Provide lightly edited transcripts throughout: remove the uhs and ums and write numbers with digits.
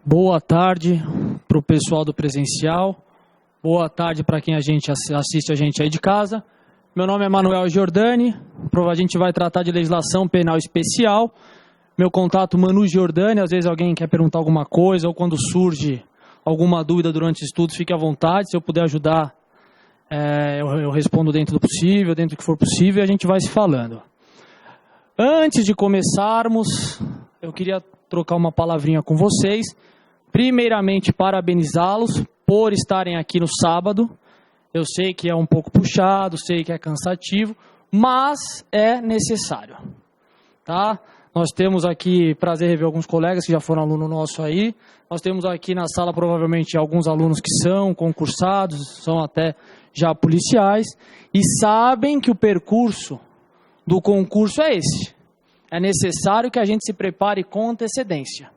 Boa tarde para o pessoal do presencial, boa tarde para quem assiste a gente aí de casa. Meu nome é Manuel Giordani, a gente vai tratar de legislação penal especial. Meu contato Manu Giordani, às vezes alguém quer perguntar alguma coisa ou quando surge alguma dúvida durante o estudo, fique à vontade, se eu puder ajudar, eu respondo dentro do possível, dentro do que for possível, e a gente vai se falando. Antes de começarmos, eu queria trocar uma palavrinha com vocês. Primeiramente, parabenizá-los por estarem aqui no sábado. Eu sei que é um pouco puxado, sei que é cansativo, mas é necessário. Tá? Nós temos aqui, prazer em rever alguns colegas que já foram aluno nosso aí. Nós temos aqui na sala provavelmente alguns alunos que são concursados, são até já policiais, e sabem que o percurso do concurso é esse. É necessário que a gente se prepare com antecedência.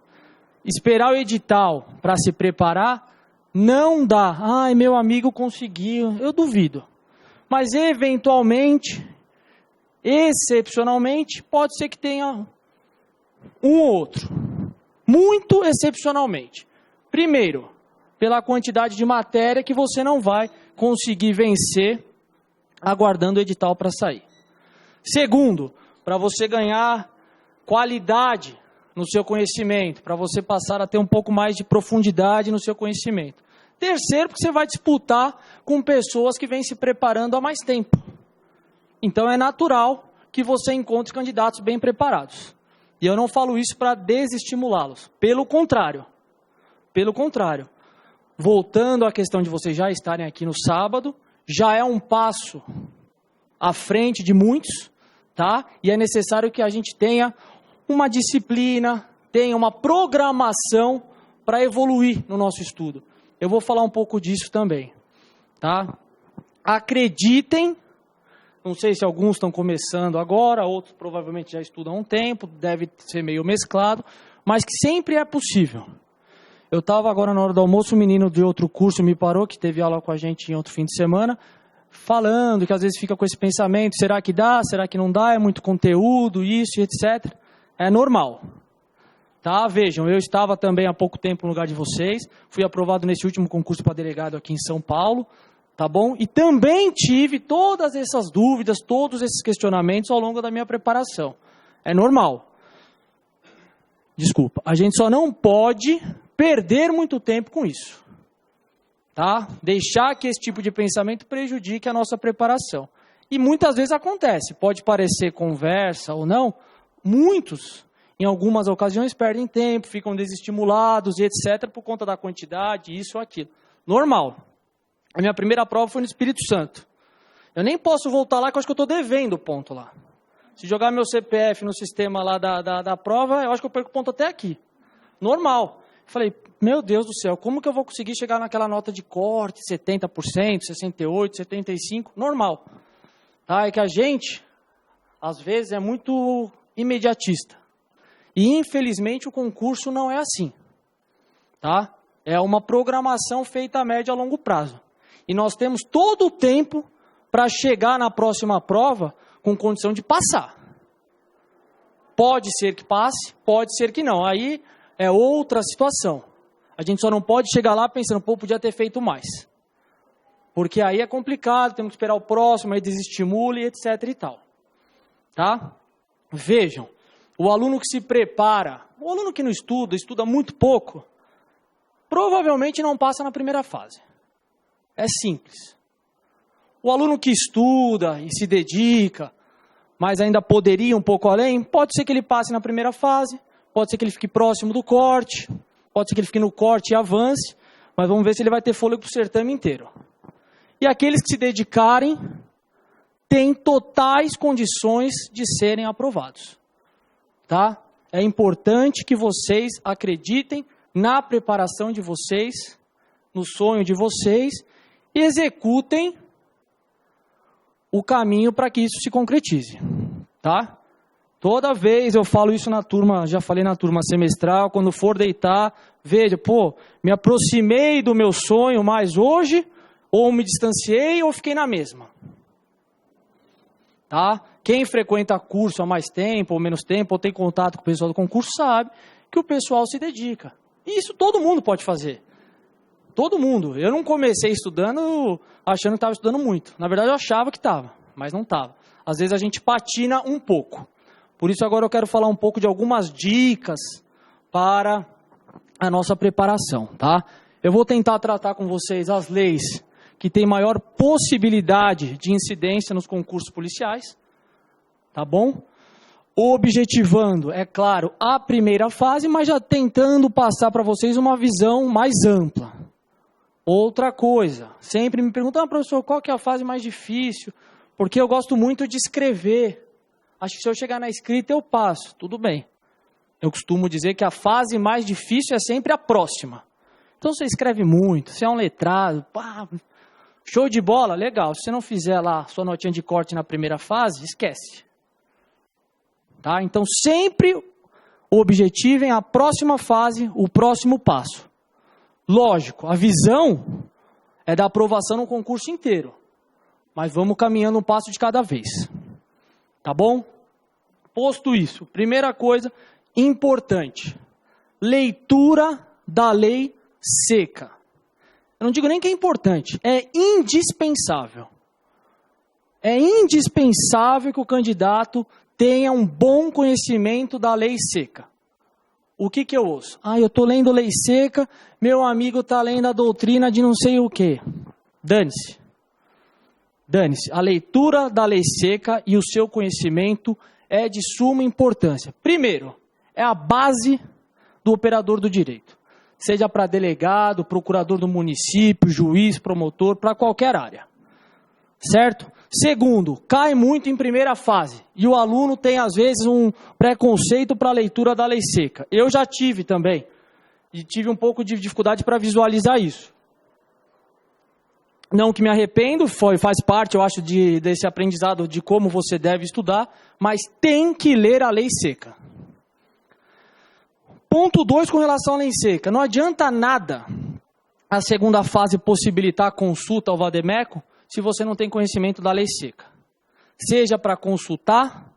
Esperar o edital para se preparar não dá. Ai, meu amigo conseguiu. Eu duvido. Mas eventualmente, excepcionalmente, pode ser que tenha um ou outro. Muito excepcionalmente. Primeiro, pela quantidade de matéria que você não vai conseguir vencer aguardando o edital para sair. Segundo, para você ganhar qualidade no seu conhecimento, para você passar a ter um pouco mais de profundidade no seu conhecimento. Terceiro, porque você vai disputar com pessoas que vêm se preparando há mais tempo. Então é natural que você encontre candidatos bem preparados. E eu não falo isso para desestimulá-los. Pelo contrário. Pelo contrário. Voltando à questão de vocês já estarem aqui no sábado, já é um passo à frente de muitos, tá? E é necessário que a gente tenha uma disciplina, tenha uma programação para evoluir no nosso estudo. Eu vou falar um pouco disso também, tá? Acreditem, não sei se alguns estão começando agora, outros provavelmente já estudam há um tempo, deve ser meio mesclado, mas que sempre é possível. Eu estava agora na hora do almoço, um menino de outro curso me parou, que teve aula com a gente em outro fim de semana, falando que às vezes fica com esse pensamento, será que dá, será que não dá, é muito conteúdo, isso e etc. É normal. Tá? Vejam, eu estava também há pouco tempo no lugar de vocês, fui aprovado nesse último concurso para delegado aqui em São Paulo, tá bom? E também tive todas essas dúvidas, todos esses questionamentos ao longo da minha preparação. É normal. Desculpa, a gente só não pode perder muito tempo com isso. Tá? Deixar que esse tipo de pensamento prejudique a nossa preparação. E muitas vezes acontece, pode parecer conversa ou não, muitos, em algumas ocasiões, perdem tempo, ficam desestimulados e etc. por conta da quantidade, isso ou aquilo. Normal. A minha primeira prova foi no Espírito Santo. Eu nem posso voltar lá, que eu acho que eu estou devendo o ponto lá. Se jogar meu CPF no sistema lá da prova, eu acho que eu perco o ponto até aqui. Normal. Falei, meu Deus do céu, como que eu vou conseguir chegar naquela nota de corte, 70%, 68%, 75%? Normal. Tá? É que a gente, às vezes, é muito imediatista. E, infelizmente, o concurso não é assim. Tá? É uma programação feita a médio e a longo prazo. E nós temos todo o tempo para chegar na próxima prova com condição de passar. Pode ser que passe, pode ser que não. Aí é outra situação. A gente só não pode chegar lá pensando, pô, podia ter feito mais. Porque aí é complicado, temos que esperar o próximo, aí desestimula e etc e tal. Tá? Vejam, o aluno que se prepara, o aluno que não estuda, estuda muito pouco, provavelmente não passa na primeira fase. É simples. O aluno que estuda e se dedica, mas ainda poderia um pouco além, pode ser que ele passe na primeira fase, pode ser que ele fique próximo do corte, pode ser que ele fique no corte e avance, mas vamos ver se ele vai ter fôlego para o certame inteiro. E aqueles que se dedicarem têm totais condições de serem aprovados. Tá? É importante que vocês acreditem na preparação de vocês, no sonho de vocês, e executem o caminho para que isso se concretize. Tá? Toda vez eu falo isso na turma, já falei na turma semestral, quando for deitar, veja, pô, me aproximei do meu sonho mais hoje, ou me distanciei, ou fiquei na mesma. Tá? Quem frequenta curso há mais tempo, ou menos tempo, ou tem contato com o pessoal do concurso, sabe que o pessoal se dedica. E isso todo mundo pode fazer. Todo mundo. Eu não comecei estudando achando que estava estudando muito. Na verdade, eu achava que estava, mas não estava. Às vezes a gente patina um pouco. Por isso agora eu quero falar um pouco de algumas dicas para a nossa preparação, tá? Eu vou tentar tratar com vocês as leis que têm maior possibilidade de incidência nos concursos policiais, tá bom? Objetivando, é claro, a primeira fase, mas já tentando passar para vocês uma visão mais ampla. Outra coisa, sempre me perguntam, professor, qual que é a fase mais difícil? Porque eu gosto muito de escrever. Acho que se eu chegar na escrita eu passo, tudo bem. Eu costumo dizer que a fase mais difícil é sempre a próxima. Então você escreve muito, você é um letrado, pá, show de bola, legal. Se você não fizer lá sua notinha de corte na primeira fase, esquece. Tá? Então sempre objetivem a próxima fase, o próximo passo. Lógico, a visão é da aprovação no concurso inteiro. Mas vamos caminhando um passo de cada vez. Tá bom? Posto isso, primeira coisa importante. Leitura da lei seca. Eu não digo nem que é importante, é indispensável. É indispensável que o candidato tenha um bom conhecimento da lei seca. O que eu ouço? Eu estou lendo lei seca, meu amigo está lendo a doutrina de não sei o quê. Dane-se. Dane-se. A leitura da lei seca e o seu conhecimento é de suma importância. Primeiro, é a base do operador do direito. Seja para delegado, procurador do município, juiz, promotor, para qualquer área. Certo? Segundo, cai muito em primeira fase. E o aluno tem, às vezes, um preconceito para a leitura da lei seca. Eu já tive também. E tive um pouco de dificuldade para visualizar isso. Não que me arrependo, faz parte, eu acho, desse aprendizado de como você deve estudar, mas tem que ler a lei seca. Ponto 2 com relação à lei seca. Não adianta nada a segunda fase possibilitar a consulta ao vademécum se você não tem conhecimento da lei seca. Seja para consultar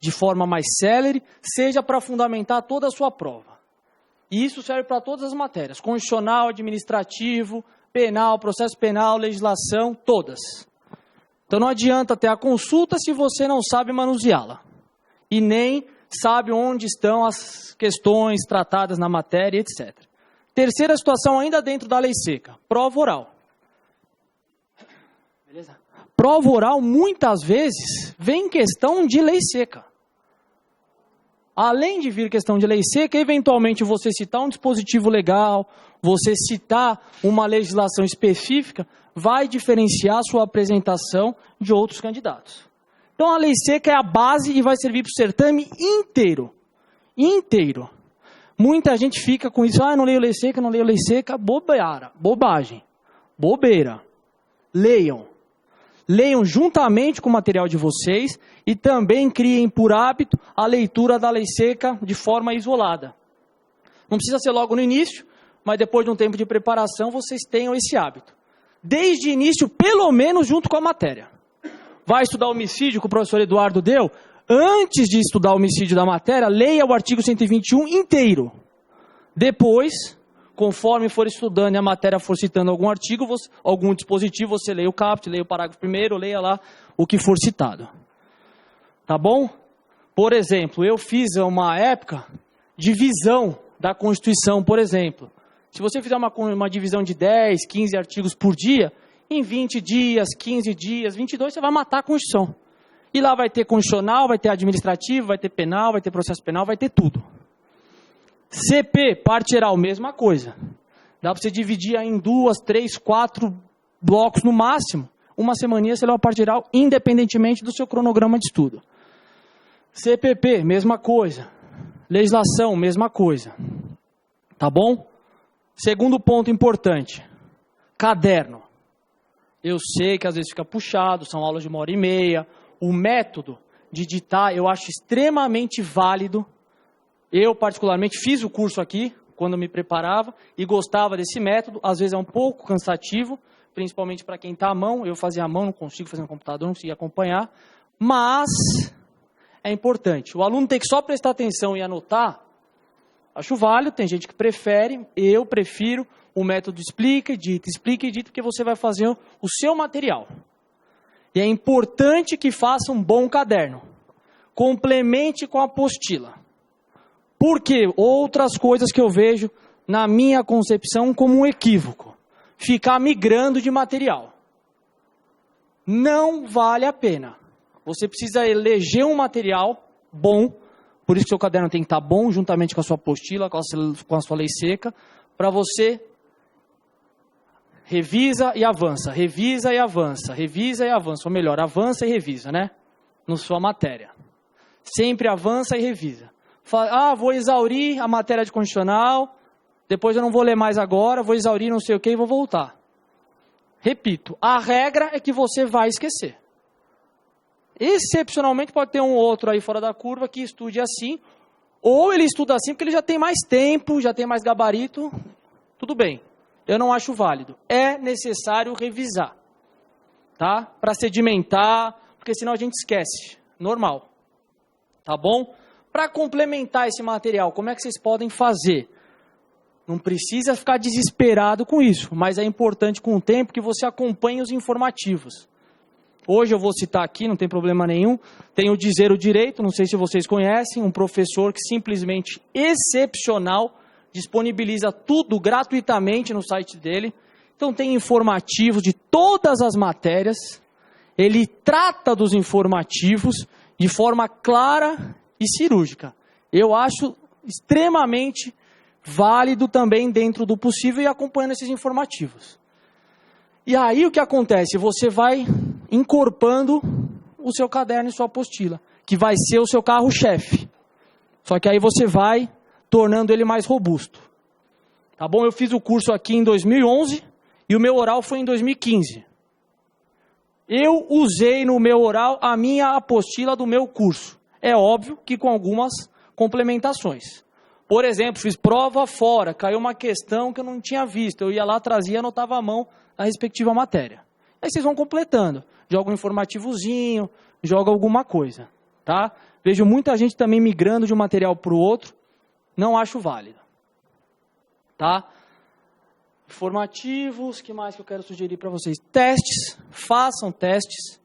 de forma mais célere, seja para fundamentar toda a sua prova. E isso serve para todas as matérias, constitucional, administrativo, penal, processo penal, legislação, todas. Então não adianta ter a consulta se você não sabe manuseá-la. E nem sabe onde estão as questões tratadas na matéria, etc. Terceira situação, ainda dentro da lei seca, prova oral. Beleza? Prova oral, muitas vezes, vem questão de lei seca. Além de vir questão de lei seca, eventualmente você citar um dispositivo legal, você citar uma legislação específica, vai diferenciar a sua apresentação de outros candidatos. Então a lei seca é a base e vai servir para o certame inteiro. Inteiro. Muita gente fica com isso, não leio lei seca, não leio lei seca, bobagem, bobeira. Leiam. Leiam juntamente com o material de vocês e também criem por hábito a leitura da lei seca de forma isolada. Não precisa ser logo no início, mas depois de um tempo de preparação vocês tenham esse hábito. Desde o início, pelo menos junto com a matéria. Vai estudar homicídio que o professor Eduardo deu? Antes de estudar o homicídio da matéria, leia o artigo 121 inteiro. Depois, conforme for estudando e a matéria for citando algum artigo, algum dispositivo, você leia o caput, leia o parágrafo primeiro, leia lá o que for citado. Tá bom? Por exemplo, eu fiz uma época de divisão da Constituição, por exemplo. Se você fizer uma divisão de 10, 15 artigos por dia, em 20 dias, 15 dias, 22, você vai matar a Constituição. E lá vai ter constitucional, vai ter administrativo, vai ter penal, vai ter processo penal, vai ter tudo. CP, parte geral, mesma coisa. Dá para você dividir em 2, 3, 4 blocos no máximo. Uma semaninha você leva a parte geral, independentemente do seu cronograma de estudo. CPP, mesma coisa. Legislação, mesma coisa. Tá bom? Segundo ponto importante. Caderno. Eu sei que às vezes fica puxado, são aulas de 1h30. O método de ditar eu acho extremamente válido. Eu, particularmente, fiz o curso aqui, quando me preparava, e gostava desse método. Às vezes é um pouco cansativo, principalmente para quem está à mão. Eu fazia à mão, não consigo fazer no computador, não consigo acompanhar. Mas é importante. O aluno tem que só prestar atenção e anotar. Acho válido, tem gente que prefere, eu prefiro o método explica e dita, porque você vai fazer o seu material. E é importante que faça um bom caderno. Complemente com a apostila. Por quê? Outras coisas que eu vejo na minha concepção como um equívoco. Ficar migrando de material. Não vale a pena. Você precisa eleger um material bom, por isso que seu caderno tem que estar bom, juntamente com a sua apostila, com a sua lei seca, para você revisa e avança, revisa e avança, revisa e avança, ou melhor, avança e revisa, né? Na sua matéria. Sempre avança e revisa. Fala, vou exaurir a matéria de constitucional, depois eu não vou ler mais agora, vou exaurir não sei o que e vou voltar. Repito, a regra é que você vai esquecer. Excepcionalmente pode ter um outro aí fora da curva que estude assim, ou ele estuda assim porque ele já tem mais tempo, já tem mais gabarito, tudo bem. Eu não acho válido. É necessário revisar, tá? Para sedimentar, porque senão a gente esquece. Normal. Tá bom? Para complementar esse material, como é que vocês podem fazer? Não precisa ficar desesperado com isso, mas é importante com o tempo que você acompanhe os informativos. Hoje eu vou citar aqui, não tem problema nenhum, tem o Dizer o Direito, não sei se vocês conhecem, um professor que simplesmente excepcional, disponibiliza tudo gratuitamente no site dele. Então tem informativos de todas as matérias, ele trata dos informativos de forma clara e cirúrgica. Eu acho extremamente válido também dentro do possível e acompanhando esses informativos. E aí o que acontece? Você vai incorporando o seu caderno e sua apostila, que vai ser o seu carro-chefe. Só que aí você vai tornando ele mais robusto. Tá bom? Eu fiz o curso aqui em 2011 e o meu oral foi em 2015. Eu usei no meu oral a minha apostila do meu curso. É óbvio que com algumas complementações. Por exemplo, fiz prova fora, caiu uma questão que eu não tinha visto. Eu ia lá, trazia, anotava a mão na respectiva matéria. Aí vocês vão completando. Joga um informativozinho, joga alguma coisa. Tá? Vejo muita gente também migrando de um material para o outro. Não acho válido. Tá? Informativos, o que mais que eu quero sugerir para vocês? Testes, façam testes.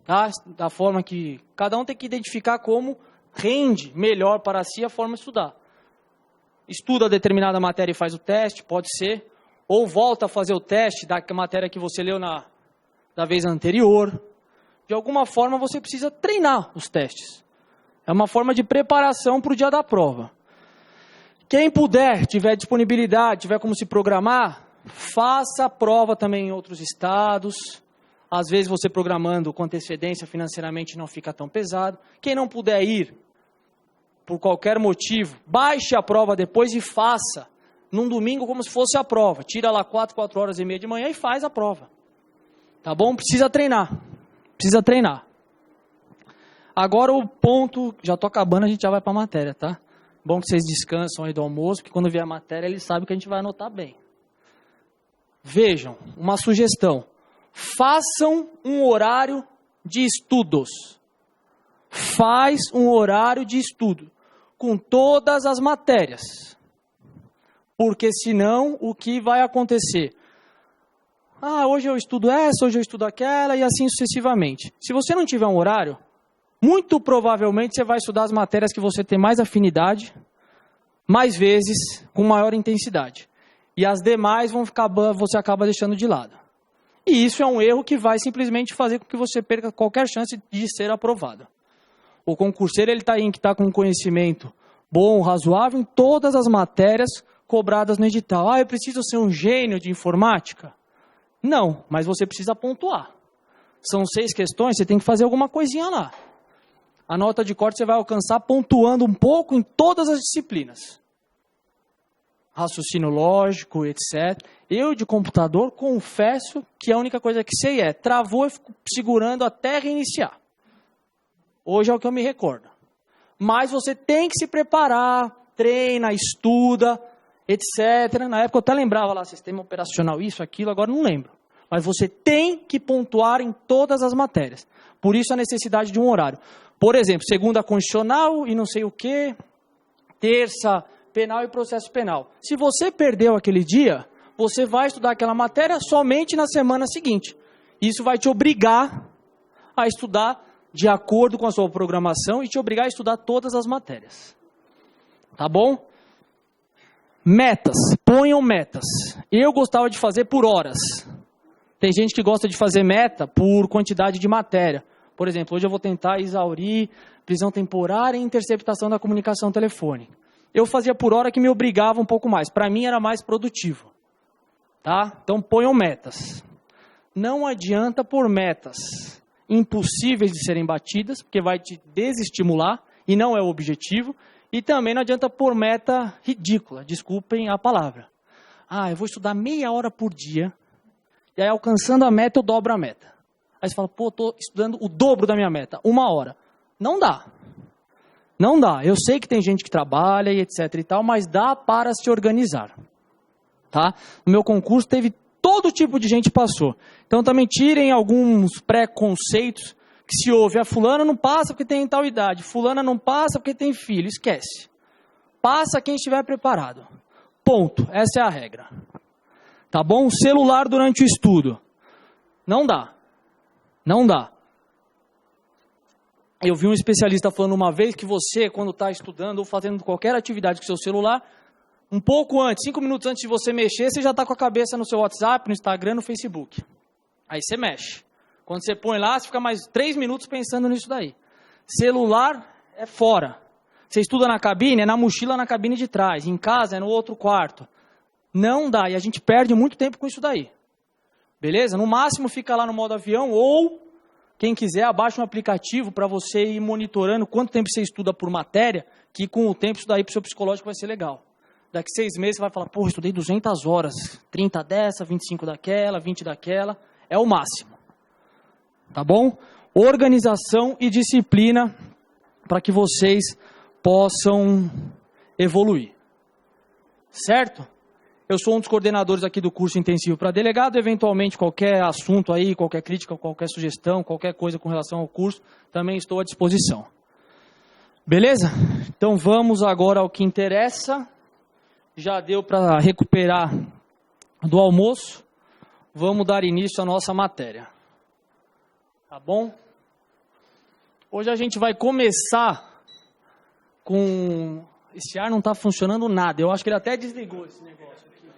Tá? Da forma que cada um tem que identificar como rende melhor para si a forma de estudar. Estuda determinada matéria e faz o teste, pode ser. Ou volta a fazer o teste da matéria que você leu da vez anterior. De alguma forma você precisa treinar os testes. É uma forma de preparação para o dia da prova. Quem puder, tiver disponibilidade, tiver como se programar, faça a prova também em outros estados. Às vezes você programando com antecedência financeiramente não fica tão pesado. Quem não puder ir, por qualquer motivo, baixe a prova depois e faça. Num domingo como se fosse a prova. Tira lá 4 horas e meia de manhã e faz a prova. Tá bom? Precisa treinar. Precisa treinar. Agora o ponto, já estou acabando, a gente já vai para a matéria, tá? Bom que vocês descansam aí do almoço, porque quando vier a matéria, eles sabem que a gente vai anotar bem. Vejam, uma sugestão. Façam um horário de estudos. Faz um horário de estudo com todas as matérias. Porque senão, o que vai acontecer? Hoje eu estudo essa, hoje eu estudo aquela e assim sucessivamente. Se você não tiver um horário, muito provavelmente você vai estudar as matérias que você tem mais afinidade, mais vezes, com maior intensidade. E as demais você acaba deixando de lado. E isso é um erro que vai simplesmente fazer com que você perca qualquer chance de ser aprovado. O concurseiro ele tem que estar com conhecimento bom, razoável, em todas as matérias cobradas no edital. Eu preciso ser um gênio de informática? Não, mas você precisa pontuar. São 6 questões, você tem que fazer alguma coisinha lá. A nota de corte você vai alcançar pontuando um pouco em todas as disciplinas. Raciocínio lógico, etc. Eu, de computador, confesso que a única coisa que sei é travou e fico segurando até reiniciar. Hoje é o que eu me recordo. Mas você tem que se preparar, treina, estuda, etc. Na época eu até lembrava lá, sistema operacional, isso, aquilo, agora não lembro. Mas você tem que pontuar em todas as matérias. Por isso a necessidade de um horário. Por exemplo, segunda constitucional e não sei o quê, terça penal e processo penal. Se você perdeu aquele dia, você vai estudar aquela matéria somente na semana seguinte. Isso vai te obrigar a estudar de acordo com a sua programação e te obrigar a estudar todas as matérias. Tá bom? Metas. Ponham metas. Eu gostava de fazer por horas. Tem gente que gosta de fazer meta por quantidade de matéria. Por exemplo, hoje eu vou tentar exaurir prisão temporária e interceptação da comunicação telefônica. Eu fazia por hora que me obrigava um pouco mais. Para mim era mais produtivo. Tá? Então ponham metas. Não adianta pôr metas impossíveis de serem batidas, porque vai te desestimular e não é o objetivo. E também não adianta pôr meta ridícula, desculpem a palavra. Eu vou estudar meia hora por dia, e aí alcançando a meta eu dobro a meta. Aí você fala, estou estudando o dobro da minha meta, 1 hora. Não dá. Não dá. Eu sei que tem gente que trabalha e etc e tal, mas dá para se organizar. Tá? No meu concurso teve todo tipo de gente que passou. Então também tirem alguns preconceitos que se ouve. Fulana não passa porque tem tal idade. Fulana não passa porque tem filho. Esquece. Passa quem estiver preparado. Ponto. Essa é a regra. Tá bom? Celular durante o estudo. Não dá. Não dá. Eu vi um especialista falando uma vez que você, quando está estudando ou fazendo qualquer atividade com seu celular, um pouco antes, 5 minutos antes de você mexer, você já está com a cabeça no seu WhatsApp, no Instagram, no Facebook. Aí você mexe. Quando você põe lá, você fica mais 3 minutos pensando nisso daí. Celular é fora. Você estuda na cabine, é na mochila na cabine de trás. Em casa é no outro quarto. Não dá. E a gente perde muito tempo com isso daí. Beleza? No máximo fica lá no modo avião ou, quem quiser, abaixa um aplicativo para você ir monitorando quanto tempo você estuda por matéria, que com o tempo isso daí para o seu psicológico vai ser legal. Daqui 6 meses você vai falar, estudei 200 horas, 30 dessa, 25 daquela, 20 daquela, é o máximo. Tá bom? Organização e disciplina para que vocês possam evoluir. Certo? Eu sou um dos coordenadores aqui do curso intensivo para delegado, eventualmente qualquer assunto aí, qualquer crítica, qualquer sugestão, qualquer coisa com relação ao curso, também estou à disposição. Beleza? Então vamos agora ao que interessa. Já deu para recuperar do almoço. Vamos dar início à nossa matéria. Tá bom? Hoje a gente vai começar com... Esse ar não está funcionando nada. Eu acho que ele até desligou esse negócio aqui.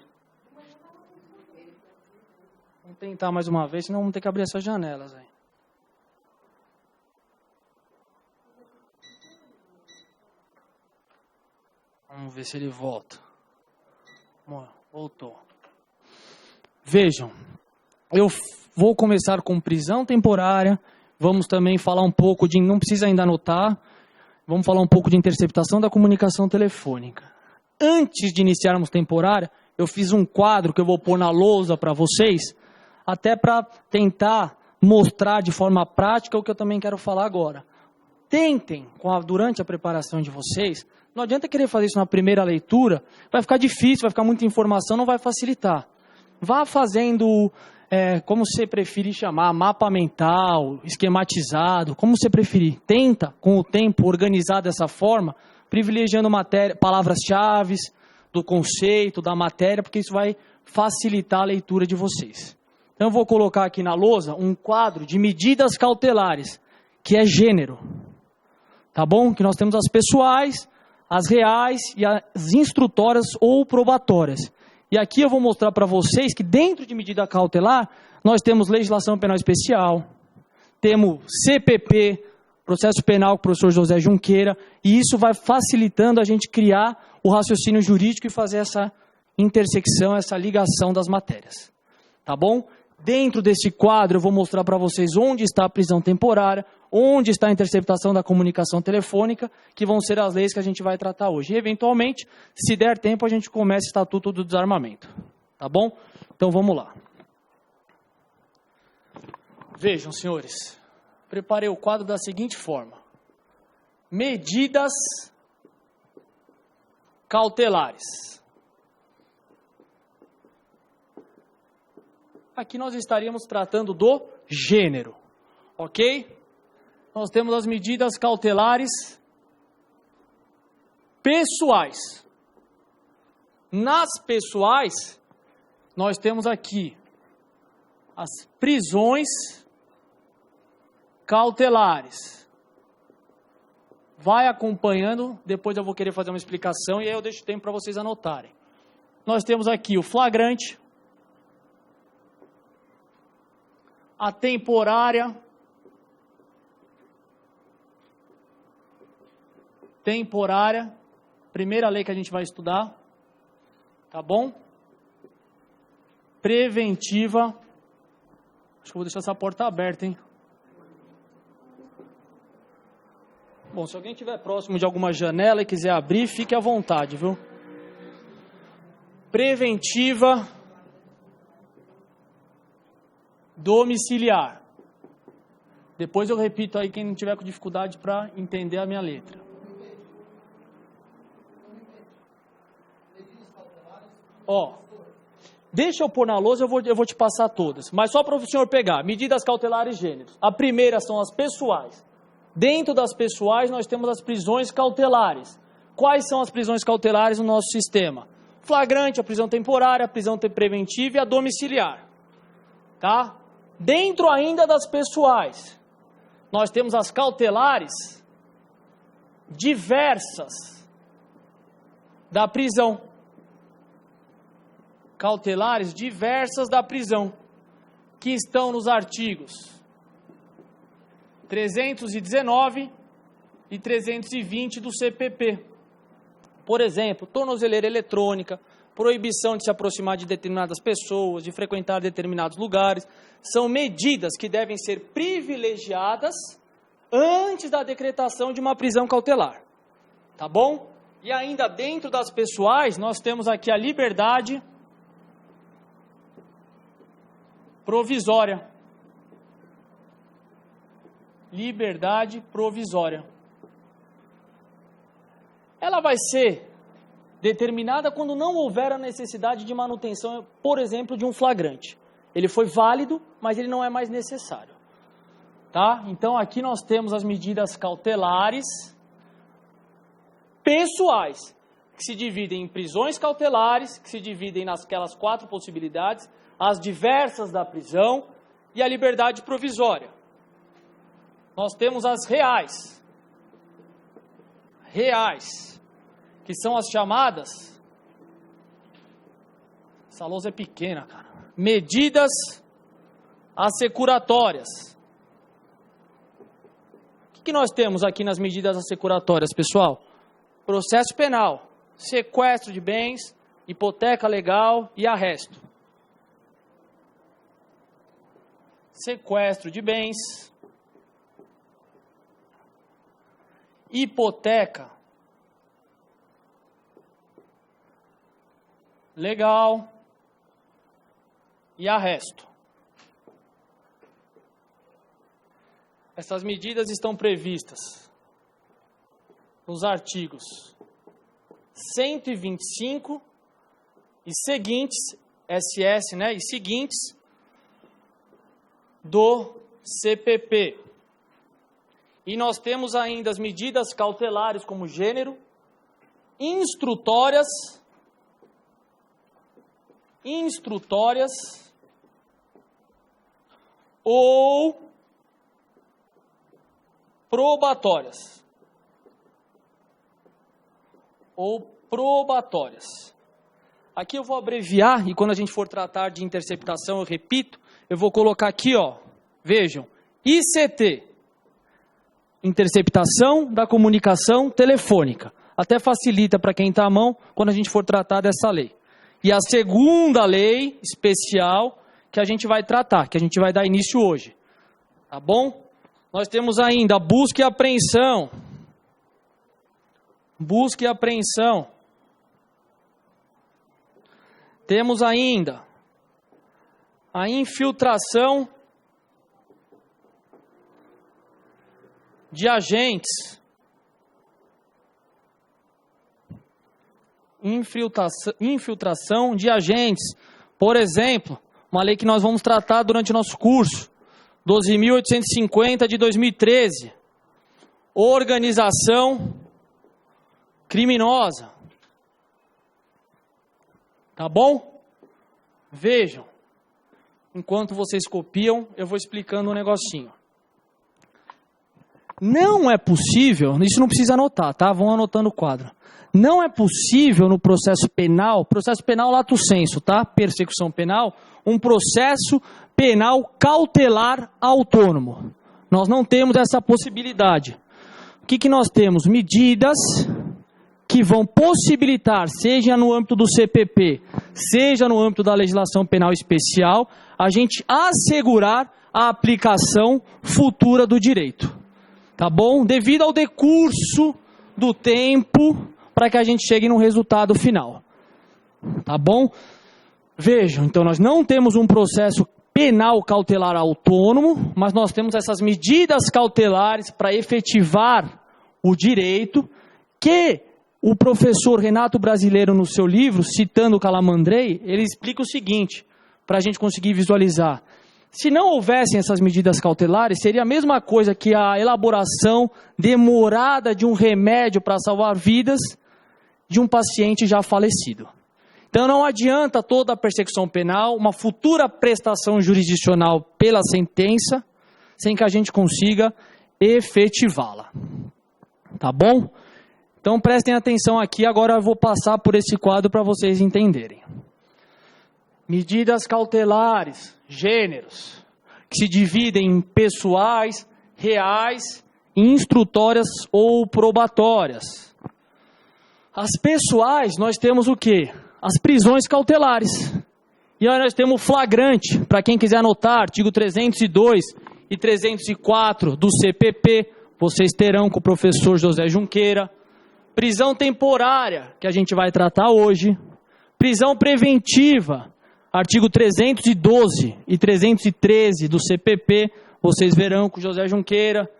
Vamos tentar mais uma vez, senão vamos ter que abrir essas janelas aí. Vamos ver se ele volta. Voltou. Vejam, eu vou começar com prisão temporária, vamos também falar um pouco de, não precisa ainda anotar, vamos falar um pouco de interceptação da comunicação telefônica. Antes de iniciarmos temporária, eu fiz um quadro que eu vou pôr na lousa para vocês, até para tentar mostrar de forma prática o que eu também quero falar agora. Tentem, durante a preparação de vocês, não adianta querer fazer isso na primeira leitura, vai ficar difícil, vai ficar muita informação, não vai facilitar. Vá fazendo, como você preferir chamar, mapa mental, esquematizado, como você preferir. Tenta, com o tempo, organizar dessa forma, privilegiando palavras-chave do conceito, da matéria, porque isso vai facilitar a leitura de vocês. Então eu vou colocar aqui na lousa um quadro de medidas cautelares, que é gênero. Tá bom? Que nós temos as pessoais, as reais e as instrutórias ou probatórias. E aqui eu vou mostrar para vocês que dentro de medida cautelar, nós temos legislação penal especial, temos CPP, processo penal com o professor José Junqueira, e isso vai facilitando a gente criar o raciocínio jurídico e fazer essa intersecção, essa ligação das matérias. Tá bom? Dentro desse quadro eu vou mostrar para vocês onde está a prisão temporária, onde está a interceptação da comunicação telefônica, que vão ser as leis que a gente vai tratar hoje. E, eventualmente, se der tempo, a gente começa o Estatuto do Desarmamento. Tá bom? Então, vamos lá. Vejam, senhores, preparei o quadro da seguinte forma. Medidas cautelares. Aqui nós estaríamos tratando do gênero, ok? Nós temos as medidas cautelares pessoais. Nas pessoais, nós temos aqui as prisões cautelares. Vai acompanhando, depois eu vou querer fazer uma explicação e aí eu deixo tempo para vocês anotarem. Nós temos aqui o flagrante, a temporária, primeira lei que a gente vai estudar, tá bom? Preventiva, acho que eu vou deixar essa porta aberta, hein? Bom, se alguém estiver próximo de alguma janela e quiser abrir, fique à vontade, viu? Preventiva domiciliar. Depois eu repito aí quem não tiver com dificuldade para entender a minha letra. Ó, deixa eu pôr na lousa, eu vou te passar todas. Mas só para o senhor pegar, medidas cautelares gêneros. A primeira são as pessoais. Dentro das pessoais nós temos as prisões cautelares. Quais são as prisões cautelares no nosso sistema? Flagrante, a prisão temporária, a prisão preventiva e a domiciliar. Tá? Dentro ainda das pessoais, nós temos as cautelares diversas da prisão. Cautelares diversas da prisão, que estão nos artigos 319 e 320 do CPP. Por exemplo, tornozeleira eletrônica, proibição de se aproximar de determinadas pessoas, de frequentar determinados lugares, são medidas que devem ser privilegiadas antes da decretação de uma prisão cautelar. Tá bom? E ainda dentro das pessoais, nós temos aqui a liberdade provisória. Liberdade provisória. Ela vai ser determinada quando não houver a necessidade de manutenção, por exemplo, de um flagrante. Ele foi válido, mas ele não é mais necessário. Tá? Então aqui nós temos as medidas cautelares pessoais, que se dividem em prisões cautelares, que se dividem nasquelas 4 possibilidades, as diversas da prisão e a liberdade provisória. Nós temos as reais, que são as chamadas, essa lousa é pequena, cara, medidas assecuratórias. O que nós temos aqui nas medidas assecuratórias, pessoal? Processo penal, sequestro de bens, hipoteca legal e arresto. Sequestro de bens, hipoteca legal e arresto. Essas medidas estão previstas nos artigos 125 e seguintes, SS, né, e seguintes do CPP. E nós temos ainda as medidas cautelares como gênero, instrutórias ou probatórias. Aqui eu vou abreviar e quando a gente for tratar de interceptação, eu repito, eu vou colocar aqui, ó, vejam, ICT, interceptação da comunicação telefônica. Até facilita para quem está à mão quando a gente for tratar dessa lei. E a segunda lei especial que a gente vai tratar, que a gente vai dar início hoje. Tá bom? Nós temos ainda a busca e apreensão. Busca e apreensão. Temos ainda a infiltração de agentes. Infiltração de agentes. Por exemplo, uma lei que nós vamos tratar durante o nosso curso, 12.850 de 2013. Organização criminosa. Tá bom? Vejam. Enquanto vocês copiam, eu vou explicando um negocinho. Não é possível, isso não precisa anotar, tá? Vão anotando o quadro. Não é possível no processo penal lato sensu, tá? Persecução penal, um processo penal cautelar autônomo. Nós não temos essa possibilidade. O que nós temos? Medidas que vão possibilitar, seja no âmbito do CPP, seja no âmbito da legislação penal especial, a gente assegurar a aplicação futura do direito. Tá bom? Devido ao decurso do tempo para que a gente chegue no resultado final. Tá bom? Vejam, então nós não temos um processo penal cautelar autônomo, mas nós temos essas medidas cautelares para efetivar o direito que o professor Renato Brasileiro, no seu livro, citando o Calamandrei, ele explica o seguinte, para a gente conseguir visualizar. Se não houvessem essas medidas cautelares, seria a mesma coisa que a elaboração demorada de um remédio para salvar vidas de um paciente já falecido. Então não adianta toda a persecução penal, uma futura prestação jurisdicional pela sentença, sem que a gente consiga efetivá-la. Tá bom? Então prestem atenção aqui, agora eu vou passar por esse quadro para vocês entenderem. Medidas cautelares, gêneros, que se dividem em pessoais, reais, instrutórias ou probatórias. As pessoais, nós temos o quê? As prisões cautelares. E aí nós temos o flagrante, para quem quiser anotar, artigo 302 e 304 do CPP, vocês terão com o professor José Junqueira. Prisão temporária, que a gente vai tratar hoje. Prisão preventiva, artigo 312 e 313 do CPP, vocês verão com José Junqueira.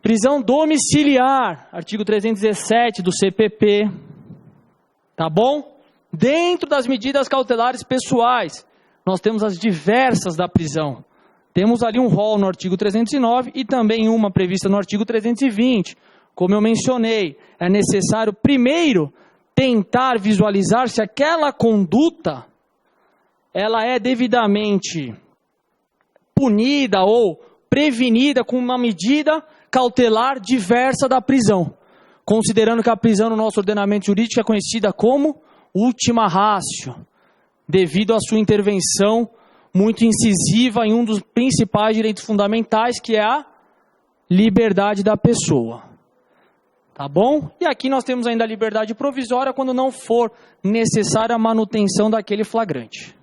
Prisão domiciliar, artigo 317 do CPP. Tá bom? Dentro das medidas cautelares pessoais, nós temos as diversas da prisão. Temos ali um rol no artigo 309 e também uma prevista no artigo 320. Como eu mencionei, é necessário primeiro tentar visualizar se aquela conduta ela é devidamente punida ou prevenida com uma medida cautelar diversa da prisão, considerando que a prisão no nosso ordenamento jurídico é conhecida como ultima ratio, devido à sua intervenção muito incisiva em um dos principais direitos fundamentais, que é a liberdade da pessoa. Tá bom? E aqui nós temos ainda a liberdade provisória quando não for necessária a manutenção daquele flagrante.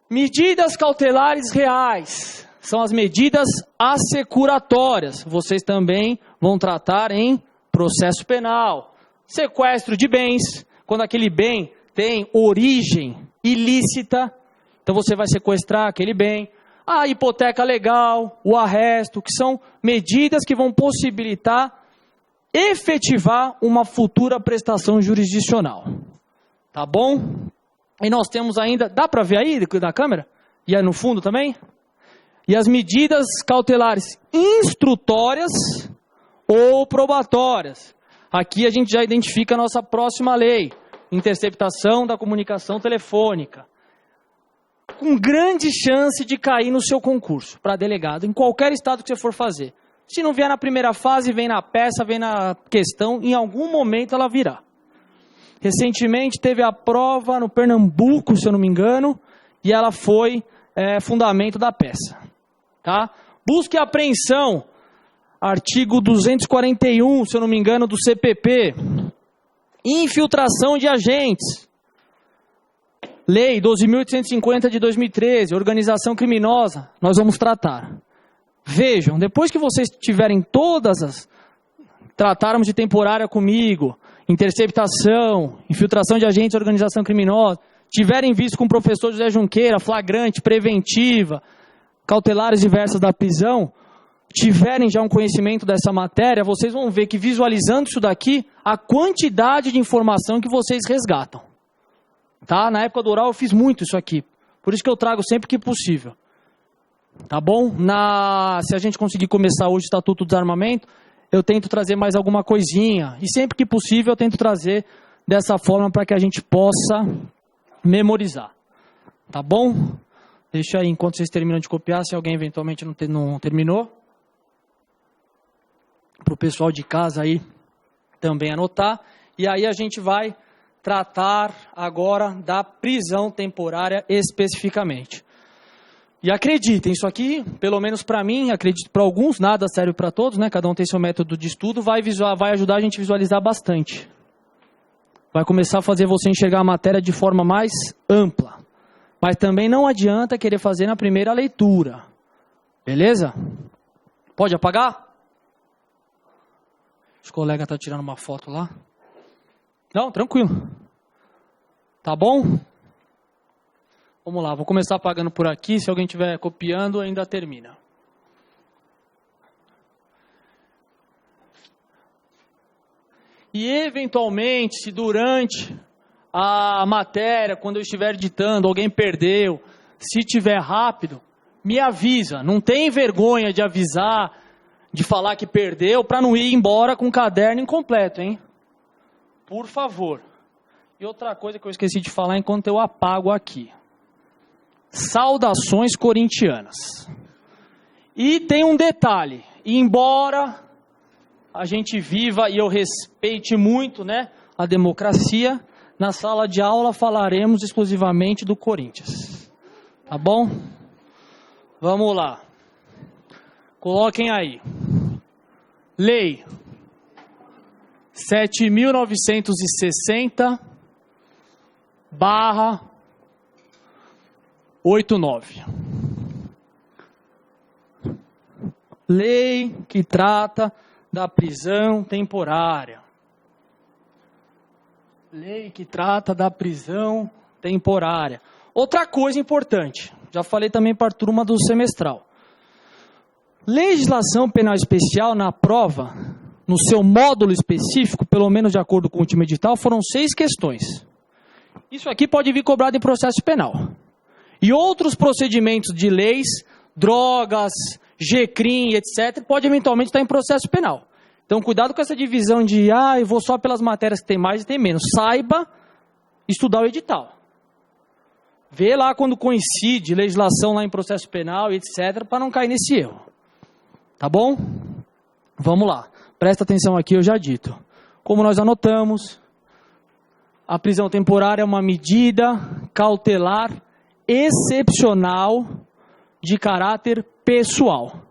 Medidas cautelares reais são as medidas assecuratórias. Vocês também vão tratar em processo penal. Sequestro de bens, quando aquele bem tem origem ilícita, então você vai sequestrar aquele bem. A hipoteca legal, o arresto, que são medidas que vão possibilitar efetivar uma futura prestação jurisdicional. Tá bom? E nós temos ainda, dá para ver aí da câmera? E aí no fundo também? E as medidas cautelares instrutórias ou probatórias. Aqui a gente já identifica a nossa próxima lei, interceptação da comunicação telefônica. Com grande chance de cair no seu concurso para delegado, em qualquer estado que você for fazer. Se não vier na primeira fase, vem na peça, vem na questão, em algum momento ela virá. Recentemente teve a prova no Pernambuco, se eu não me engano, e ela foi fundamento da peça. Tá? Busca e apreensão, artigo 241, se eu não me engano, do CPP. Infiltração de agentes. Lei 12.850 de 2013, organização criminosa, nós vamos tratar. Vejam, depois que vocês tiverem todas as... Tratarmos de temporária comigo, interceptação, infiltração de agentes, organização criminosa, tiverem visto com o professor José Junqueira, flagrante, preventiva, cautelares diversas da prisão, tiverem já um conhecimento dessa matéria, vocês vão ver que visualizando isso daqui, a quantidade de informação que vocês resgatam. Tá? Na época do oral eu fiz muito isso aqui, por isso que eu trago sempre que possível. Tá bom? Se a gente conseguir começar hoje o Estatuto do Desarmamento, eu tento trazer mais alguma coisinha. E sempre que possível eu tento trazer dessa forma para que a gente possa memorizar. Tá bom? Deixa aí, enquanto vocês terminam de copiar, se alguém eventualmente não terminou. Para o pessoal de casa aí também anotar. E aí a gente vai tratar agora da prisão temporária especificamente. E acreditem, isso aqui, pelo menos para mim, acredito para alguns, nada serve para todos, né? Cada um tem seu método de estudo, vai ajudar a gente a visualizar bastante. Vai começar a fazer você enxergar a matéria de forma mais ampla. Mas também não adianta querer fazer na primeira leitura. Beleza? Pode apagar? Os colegas estão tirando uma foto lá. Não, tranquilo. Tá bom? Vamos lá, vou começar apagando por aqui. Se alguém estiver copiando, ainda termina. E eventualmente, se durante a matéria, quando eu estiver editando, alguém perdeu, se tiver rápido, me avisa. Não tem vergonha de avisar, de falar que perdeu, para não ir embora com o caderno incompleto, hein? Por favor. E outra coisa que eu esqueci de falar enquanto eu apago aqui. Saudações corintianas. E tem um detalhe. Embora a gente viva e eu respeite muito, né, a democracia, na sala de aula falaremos exclusivamente do Corinthians. Tá bom? Vamos lá. Coloquem aí. Lei 7.960/89. Lei que trata da prisão temporária. Lei que trata da prisão temporária. Outra coisa importante, já falei também para a turma do semestral. Legislação penal especial na prova, no seu módulo específico, pelo menos de acordo com o último edital, foram 6 questões. Isso aqui pode vir cobrado em processo penal. E outros procedimentos de leis, drogas, GCRIM, etc., pode eventualmente estar em processo penal. Então, cuidado com essa divisão de, eu vou só pelas matérias que tem mais e tem menos. Saiba estudar o edital. Vê lá quando coincide legislação lá em processo penal, etc., para não cair nesse erro. Tá bom? Vamos lá. Presta atenção aqui, eu já dito. Como nós anotamos, a prisão temporária é uma medida cautelar excepcional de caráter pessoal.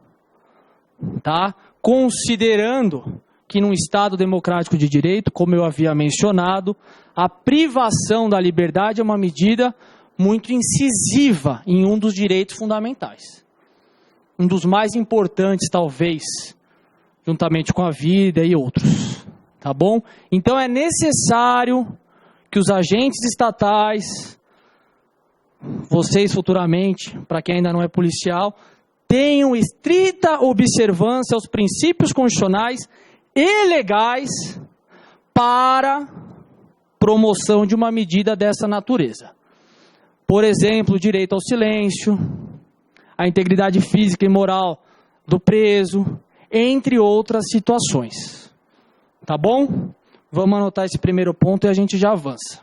Tá? Considerando que num Estado democrático de direito, como eu havia mencionado, a privação da liberdade é uma medida muito incisiva em um dos direitos fundamentais. Um dos mais importantes, talvez, juntamente com a vida e outros. Tá bom? Então é necessário que os agentes estatais, vocês futuramente, para quem ainda não é policial, tenham estrita observância aos princípios constitucionais e legais para promoção de uma medida dessa natureza. Por exemplo, o direito ao silêncio, a integridade física e moral do preso, entre outras situações. Tá bom? Vamos anotar esse primeiro ponto e a gente já avança.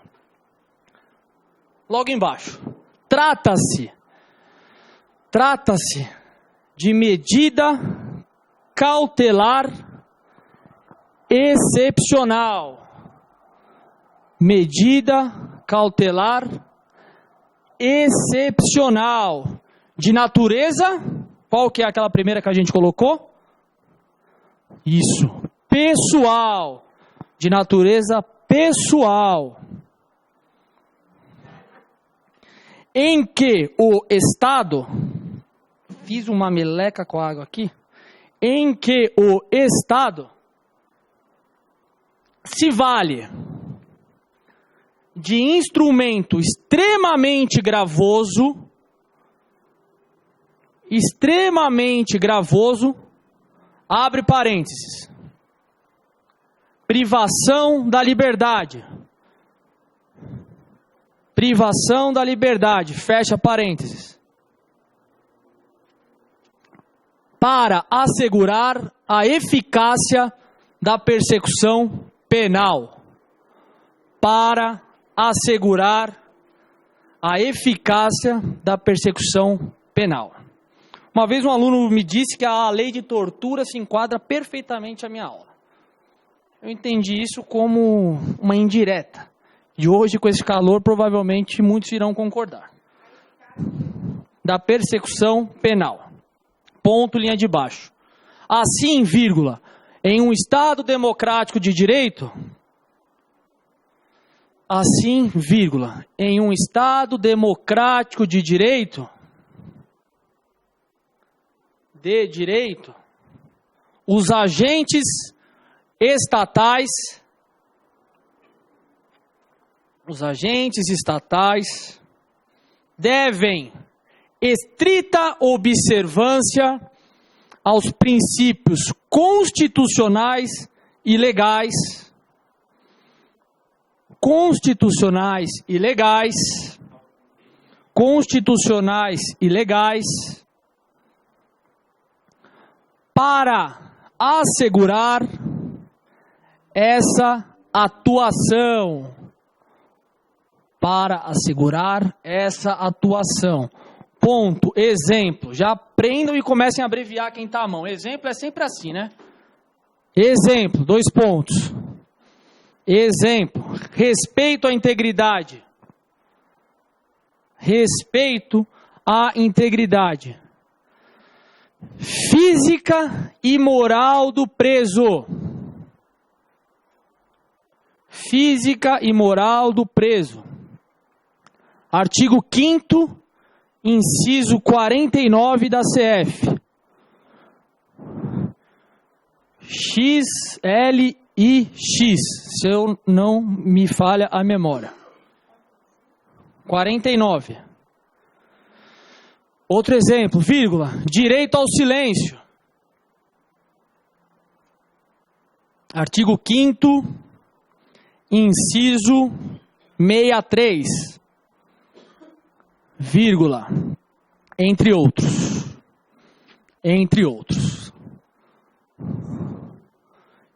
Logo embaixo. Trata-se de medida cautelar excepcional. Medida cautelar excepcional. De natureza, qual que é aquela primeira que a gente colocou? Isso, pessoal. De natureza pessoal. Em que o Estado, fiz uma meleca com a água aqui, em que o Estado se vale de instrumento extremamente gravoso, abre parênteses, privação da liberdade, fecha parênteses, para assegurar a eficácia da persecução penal, para assegurar a eficácia da persecução penal. Uma vez um aluno me disse que a lei de tortura se enquadra perfeitamente à minha aula. Eu entendi isso como uma indireta. E hoje, com esse calor, provavelmente muitos irão concordar. Da persecução penal. Ponto, linha de baixo. Assim, vírgula, em um Estado democrático de direito... Assim, vírgula, em um Estado democrático de direito, os agentes estatais devem estrita observância aos princípios constitucionais e legais, para assegurar essa atuação. Ponto. Exemplo. Já aprendam e comecem a abreviar quem está à mão. Exemplo é sempre assim, né? Exemplo, 2 pontos. Exemplo, respeito à integridade. Física e moral do preso. Artigo 5º, inciso 49 da CF. XLIX, se eu não me falha a memória. 49. Outro exemplo, vírgula, direito ao silêncio. Artigo 5º, inciso 63, vírgula, entre outros.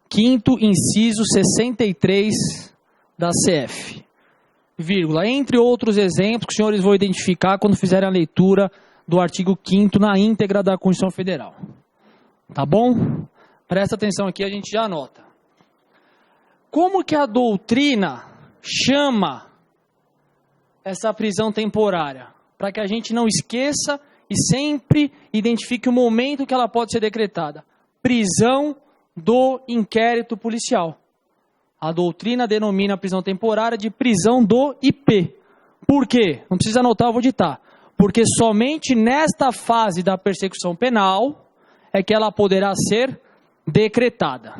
5º, inciso 63 da CF, vírgula, entre outros exemplos que os senhores vão identificar quando fizerem a leitura do artigo 5º na íntegra da Constituição Federal. Tá bom? Presta atenção aqui, a gente já anota. Como que a doutrina chama essa prisão temporária? Para que a gente não esqueça e sempre identifique o momento que ela pode ser decretada. Prisão do inquérito policial. A doutrina denomina a prisão temporária de prisão do IP. Por quê? Não precisa anotar, eu vou ditar. Porque somente nesta fase da persecução penal é que ela poderá ser decretada.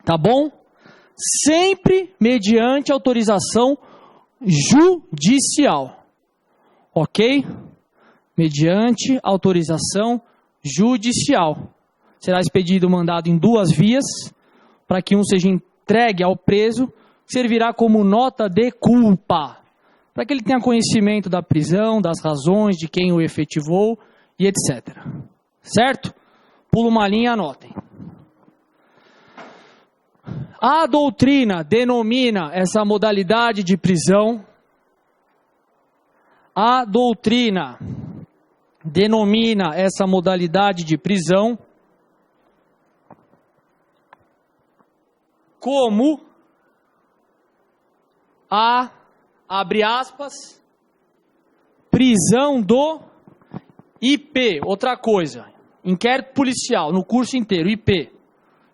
Tá bom? Sempre mediante autorização judicial. Ok? Mediante autorização judicial. Será expedido o mandado em 2 vias, para que um seja entregue ao preso, servirá como nota de culpa, para que ele tenha conhecimento da prisão, das razões, de quem o efetivou e etc. Certo? Pula uma linha e anotem. A doutrina denomina essa modalidade de prisão. Como a, abre aspas, prisão do IP. Outra coisa, inquérito policial, no curso inteiro, IP.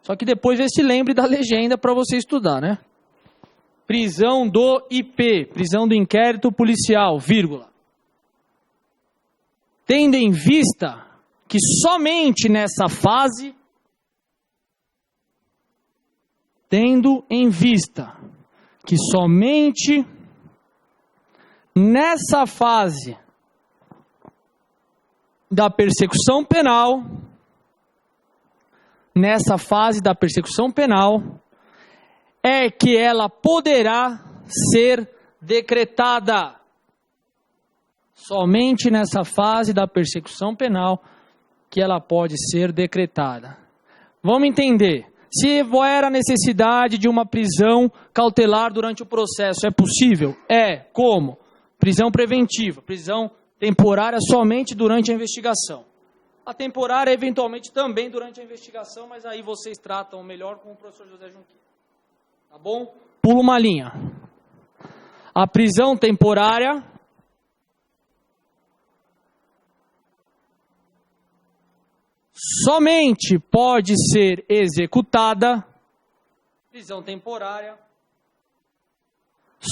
Só que depois vê se lembre da legenda para você estudar, né? Prisão do IP, prisão do inquérito policial, vírgula. Tendo em vista que somente nessa fase, da persecução penal, é que ela poderá ser decretada. Somente nessa fase da persecução penal que ela pode ser decretada. Vamos entender. Se houver a necessidade de uma prisão cautelar durante o processo, é possível? É. Como? prisão preventiva, prisão temporária somente durante a investigação. A temporária, eventualmente, também durante a investigação, mas aí vocês tratam melhor com o professor José Junqueira. Tá bom? Pula uma linha. A prisão temporária somente pode ser executada, prisão temporária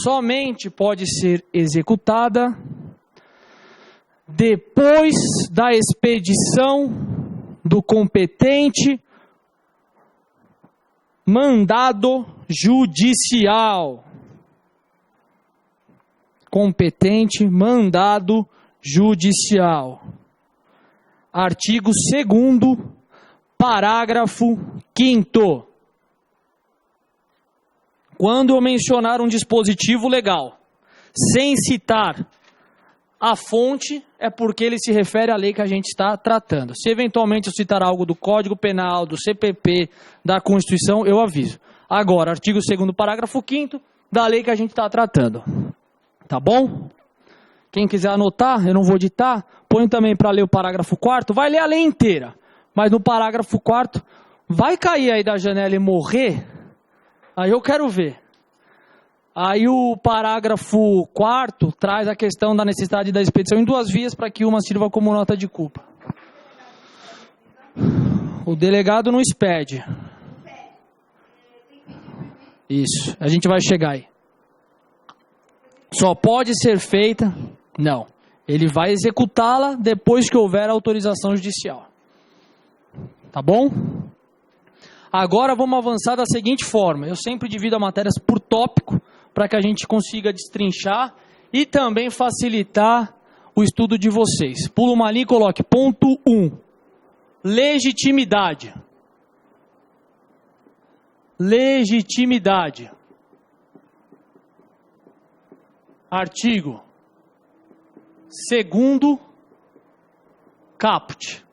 somente pode ser executada depois da expedição do competente mandado judicial. Competente mandado judicial. Artigo 2º, parágrafo 5º. Quando eu mencionar um dispositivo legal, sem citar a fonte, é porque ele se refere à lei que a gente está tratando. Se eventualmente eu citar algo do Código Penal, do CPP, da Constituição, eu aviso. Agora, artigo 2º, parágrafo 5º, da lei que a gente está tratando. Tá bom? Quem quiser anotar, eu não vou ditar, põe também para ler o parágrafo 4º, vai ler a lei inteira. Mas no parágrafo 4º, vai cair aí da janela e morrer? Aí eu quero ver. Aí o parágrafo 4º traz a questão da necessidade da expedição em 2 vias para que uma sirva como nota de culpa. O delegado não expede. Isso, a gente vai chegar aí. Só pode ser feita... Não, ele vai executá-la depois que houver autorização judicial. Tá bom? Agora vamos avançar da seguinte forma. Eu sempre divido as matérias por tópico, para que a gente consiga destrinchar e também facilitar o estudo de vocês. Pula uma linha e coloque ponto 1. Legitimidade. Legitimidade. Artigo 2º, caput.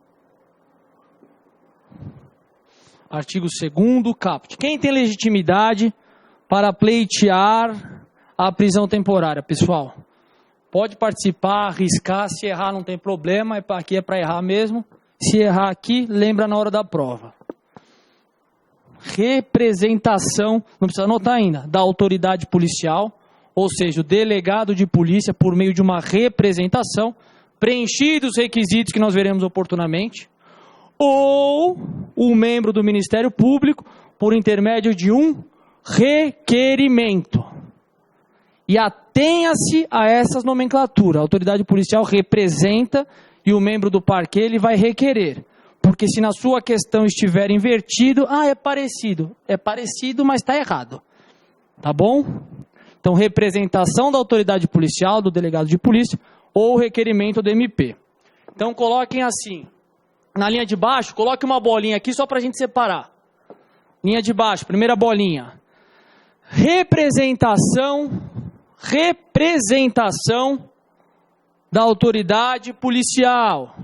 Artigo 2º, caput. Quem tem legitimidade para pleitear a prisão temporária, pessoal? Pode participar, arriscar, se errar não tem problema, aqui é para errar mesmo. Se errar aqui, lembra na hora da prova. Representação, não precisa anotar ainda, da autoridade policial, ou seja, o delegado de polícia, por meio de uma representação, preenchidos os requisitos que nós veremos oportunamente, ou o membro do Ministério Público, por intermédio de um requerimento. E atenha-se a essas nomenclaturas. A autoridade policial representa e o membro do parquê ele vai requerer. Porque se na sua questão estiver invertido, é parecido. É parecido, mas está errado. Tá bom? Então, representação da autoridade policial, do delegado de polícia, ou requerimento do MP. Então, coloquem assim. Na linha de baixo, coloque uma bolinha aqui só para a gente separar. Linha de baixo, primeira bolinha. Representação da autoridade policial.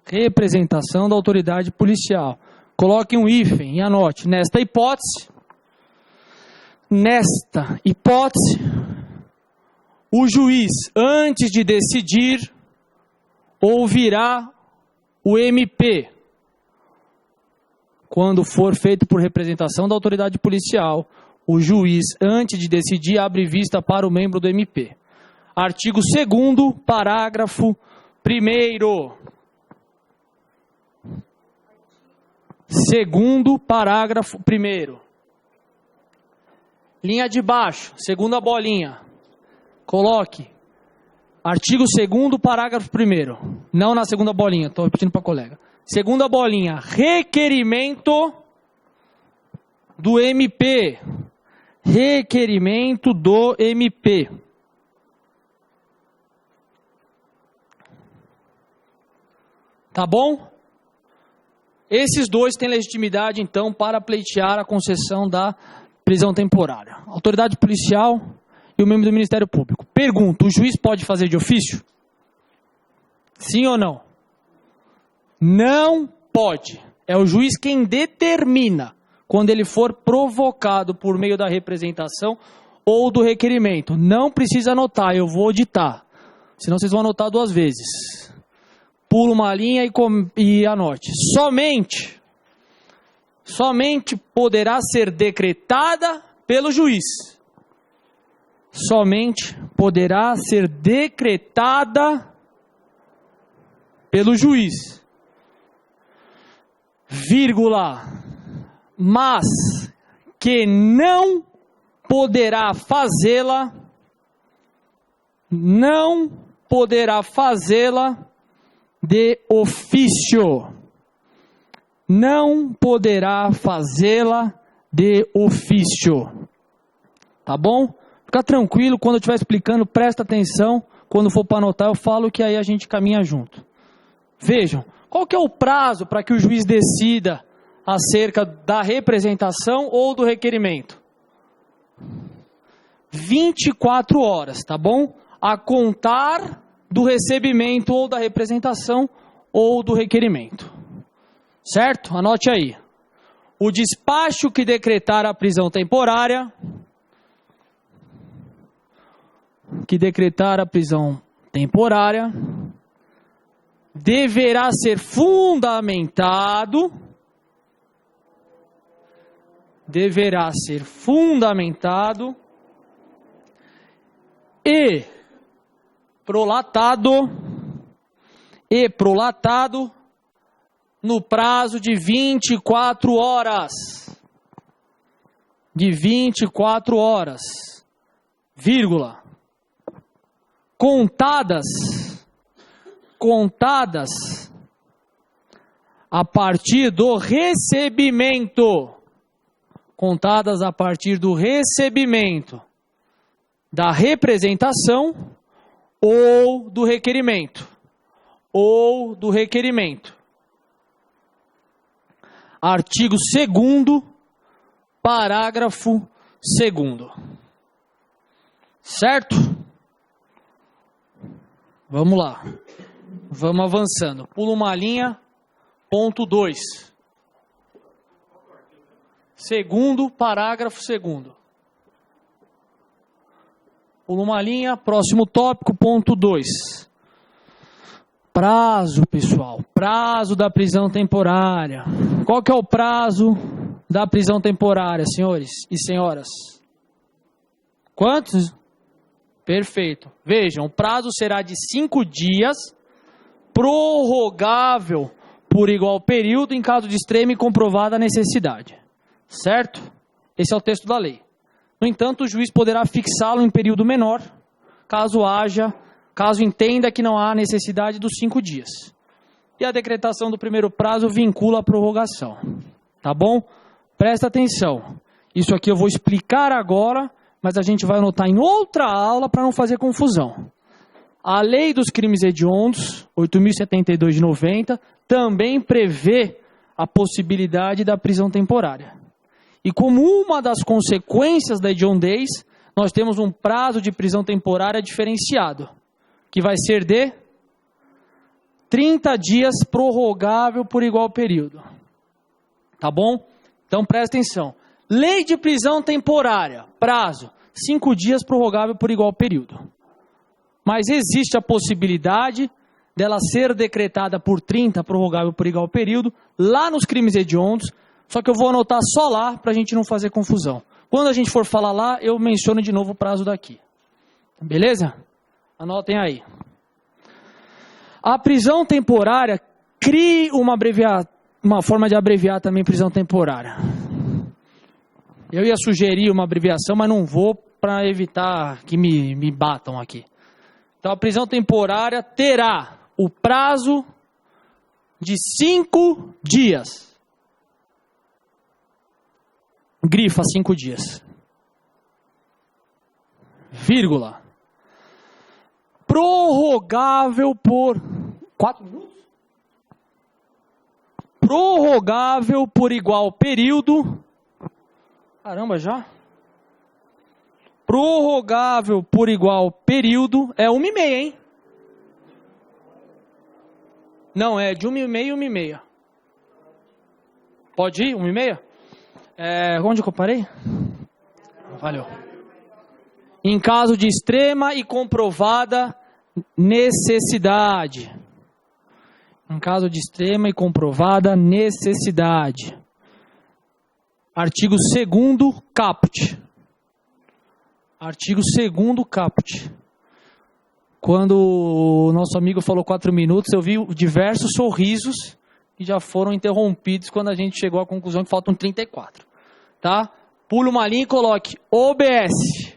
Representação da autoridade policial. Coloque um hífen e anote. Nesta hipótese, o juiz, antes de decidir, ouvirá o MP. Quando for feito por representação da autoridade policial, o juiz, antes de decidir, abre vista para o membro do MP. Artigo 2º, parágrafo 1º. 2º, parágrafo 1º. Linha de baixo, segunda bolinha. Coloque. Artigo 2º, parágrafo 1º. Não na segunda bolinha, estou repetindo para a colega. Segunda bolinha, requerimento do MP. Requerimento do MP. Tá bom? Esses dois têm legitimidade, então, para pleitear a concessão da prisão temporária. Autoridade policial e o membro do Ministério Público. Pergunto, o juiz pode fazer de ofício? Sim ou não? Não pode. É o juiz quem determina, quando ele for provocado por meio da representação ou do requerimento. Não precisa anotar, eu vou ditar. Senão vocês vão anotar 2 vezes. Pula uma linha e anote. Somente poderá ser decretada pelo juiz. Somente poderá ser decretada pelo juiz. Vírgula. Mas que não poderá fazê-la de ofício. Não poderá fazê-la de ofício. Tá bom? Fica tranquilo, quando eu estiver explicando, presta atenção. Quando for para anotar, eu falo que aí a gente caminha junto. Vejam, qual que é o prazo para que o juiz decida acerca da representação ou do requerimento? 24 horas, tá bom? A contar do recebimento ou da representação ou do requerimento. Certo? Anote aí. O despacho que decretar a prisão temporária, deverá ser fundamentado e prolatado no prazo de 24 horas. Vírgula. Contadas a partir do recebimento. Da representação ou do requerimento. Artigo 2º, parágrafo 2º. Certo? Vamos lá. Vamos avançando. Pula uma linha, ponto 2. 2º, parágrafo 2º. Pula uma linha, próximo tópico, ponto 2. Prazo, pessoal. Prazo da prisão temporária. Qual que é o prazo da prisão temporária, senhores e senhoras? Quantos? Perfeito. Vejam, o prazo será de 5 dias, prorrogável por igual período em caso de extrema e comprovada necessidade. Certo? Esse é o texto da lei. No entanto, o juiz poderá fixá-lo em período menor, caso entenda que não há necessidade dos 5 dias. E a decretação do primeiro prazo vincula a prorrogação. Tá bom? Presta atenção. Isso aqui eu vou explicar agora, mas a gente vai anotar em outra aula para não fazer confusão. A Lei dos Crimes Hediondos, 8.072 de 90, também prevê a possibilidade da prisão temporária. E como uma das consequências da hediondez, nós temos um prazo de prisão temporária diferenciado, que vai ser de 30 dias prorrogável por igual período. Tá bom? Então presta atenção. Lei de prisão temporária, prazo, 5 dias prorrogável por igual período. Mas existe a possibilidade dela ser decretada por 30, prorrogável por igual período, lá nos crimes hediondos, só que eu vou anotar só lá para a gente não fazer confusão. Quando a gente for falar lá, eu menciono de novo o prazo daqui. Beleza? Anotem aí. A prisão temporária cria uma forma de abreviar também prisão temporária. Eu ia sugerir uma abreviação, mas não vou para evitar que me batam aqui. Então a prisão temporária terá o prazo de 5 dias. Grifa 5 dias. Vírgula. Prorrogável por 4 minutos? Prorrogável por igual período. Caramba, já? Prorrogável por igual período. É 1h30, hein? Não, é de 1h30 e 1h30. Pode ir? 1h30? Onde que eu parei? Valeu. em caso de extrema e comprovada necessidade. Em caso de extrema e comprovada necessidade. Artigo 2º, caput. Artigo 2º, caput. Quando o nosso amigo falou 4 minutos, eu vi diversos sorrisos que já foram interrompidos quando a gente chegou à conclusão que faltam 34. Tá? Pula uma linha e coloque OBS.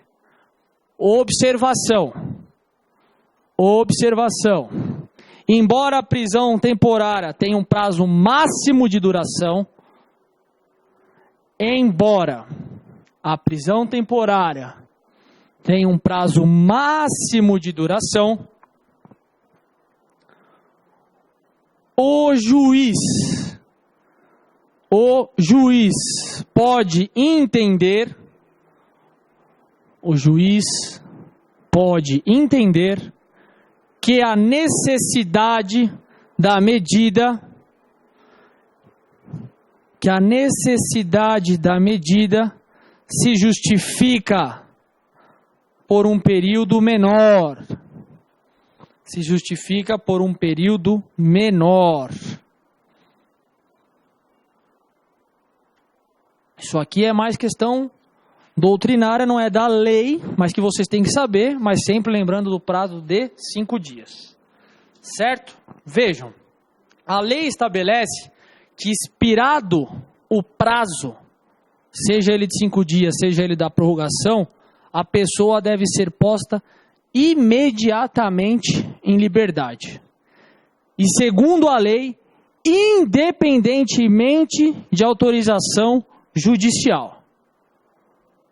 Observação. Observação. Embora a prisão temporária tenha um prazo máximo de duração, embora a prisão temporária tenha um prazo máximo de duração, o juiz pode entender que a necessidade da medida se justifica por um período menor. Se justifica por um período menor. Isso aqui é mais questão doutrinária, não é da lei, mas que vocês têm que saber, mas sempre lembrando do prazo de 5 dias. Certo? Vejam, a lei estabelece que expirado o prazo, seja ele de 5 dias, seja ele da prorrogação, a pessoa deve ser posta imediatamente em liberdade. E segundo a lei, independentemente de autorização judicial.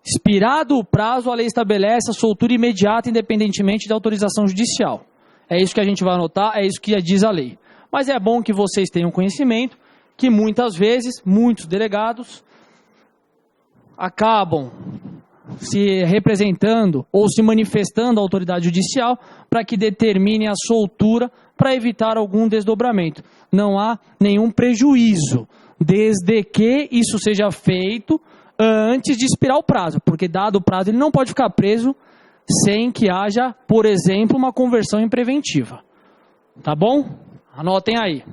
Expirado o prazo, a lei estabelece a soltura imediata, independentemente de autorização judicial. É isso que a gente vai anotar, é isso que diz a lei. Mas é bom que vocês tenham conhecimento que muitas vezes, muitos delegados acabam se representando ou se manifestando à autoridade judicial para que determine a soltura para evitar algum desdobramento. Não há nenhum prejuízo, desde que isso seja feito antes de expirar o prazo, porque dado o prazo ele não pode ficar preso sem que haja, por exemplo, uma conversão em preventiva. Tá bom? Anotem aí.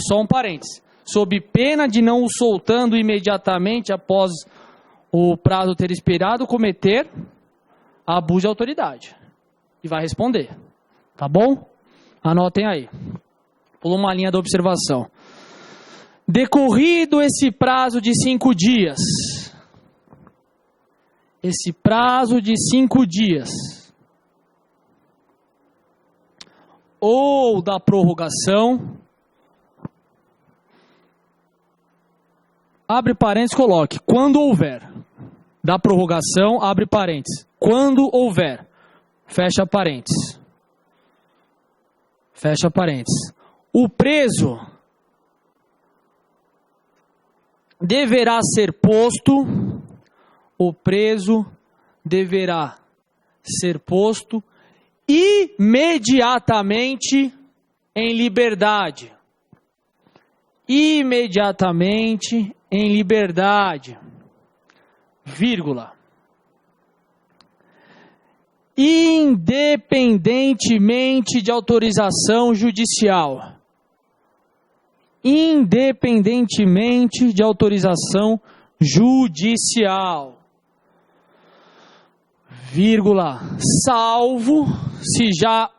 Só um parênteses. Sob pena de não o soltando imediatamente após o prazo ter expirado, cometer abuso de autoridade. E vai responder. Tá bom? Anotem aí. Pula uma linha da observação. Decorrido esse prazo de 5 dias, ou da prorrogação, abre parênteses, coloque, quando houver, da prorrogação, abre parênteses, quando houver, fecha parênteses, o preso deverá ser posto imediatamente em liberdade. Vírgula. Independentemente de autorização judicial. Vírgula, salvo se já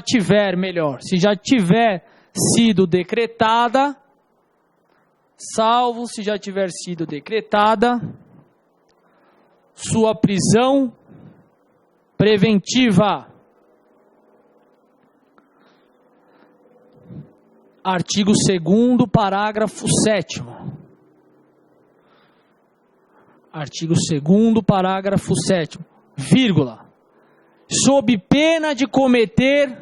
tiver sido decretada, sua prisão preventiva. Artigo 2º, parágrafo 7º. Artigo 2º, parágrafo 7º, vírgula, sob pena de cometer,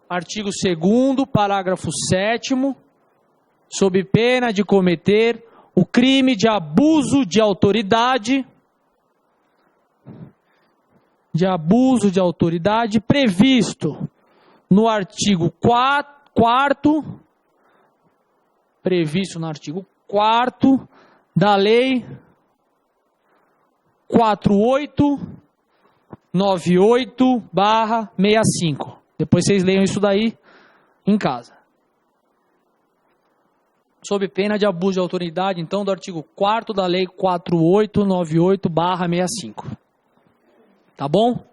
artigo 2º, parágrafo 7º, sob pena de cometer o crime de abuso de autoridade, previsto no artigo 4º da Lei 4898/65. Depois vocês leiam isso daí em casa. Sob pena de abuso de autoridade, então, do artigo 4º da Lei 4898/65. Tá bom?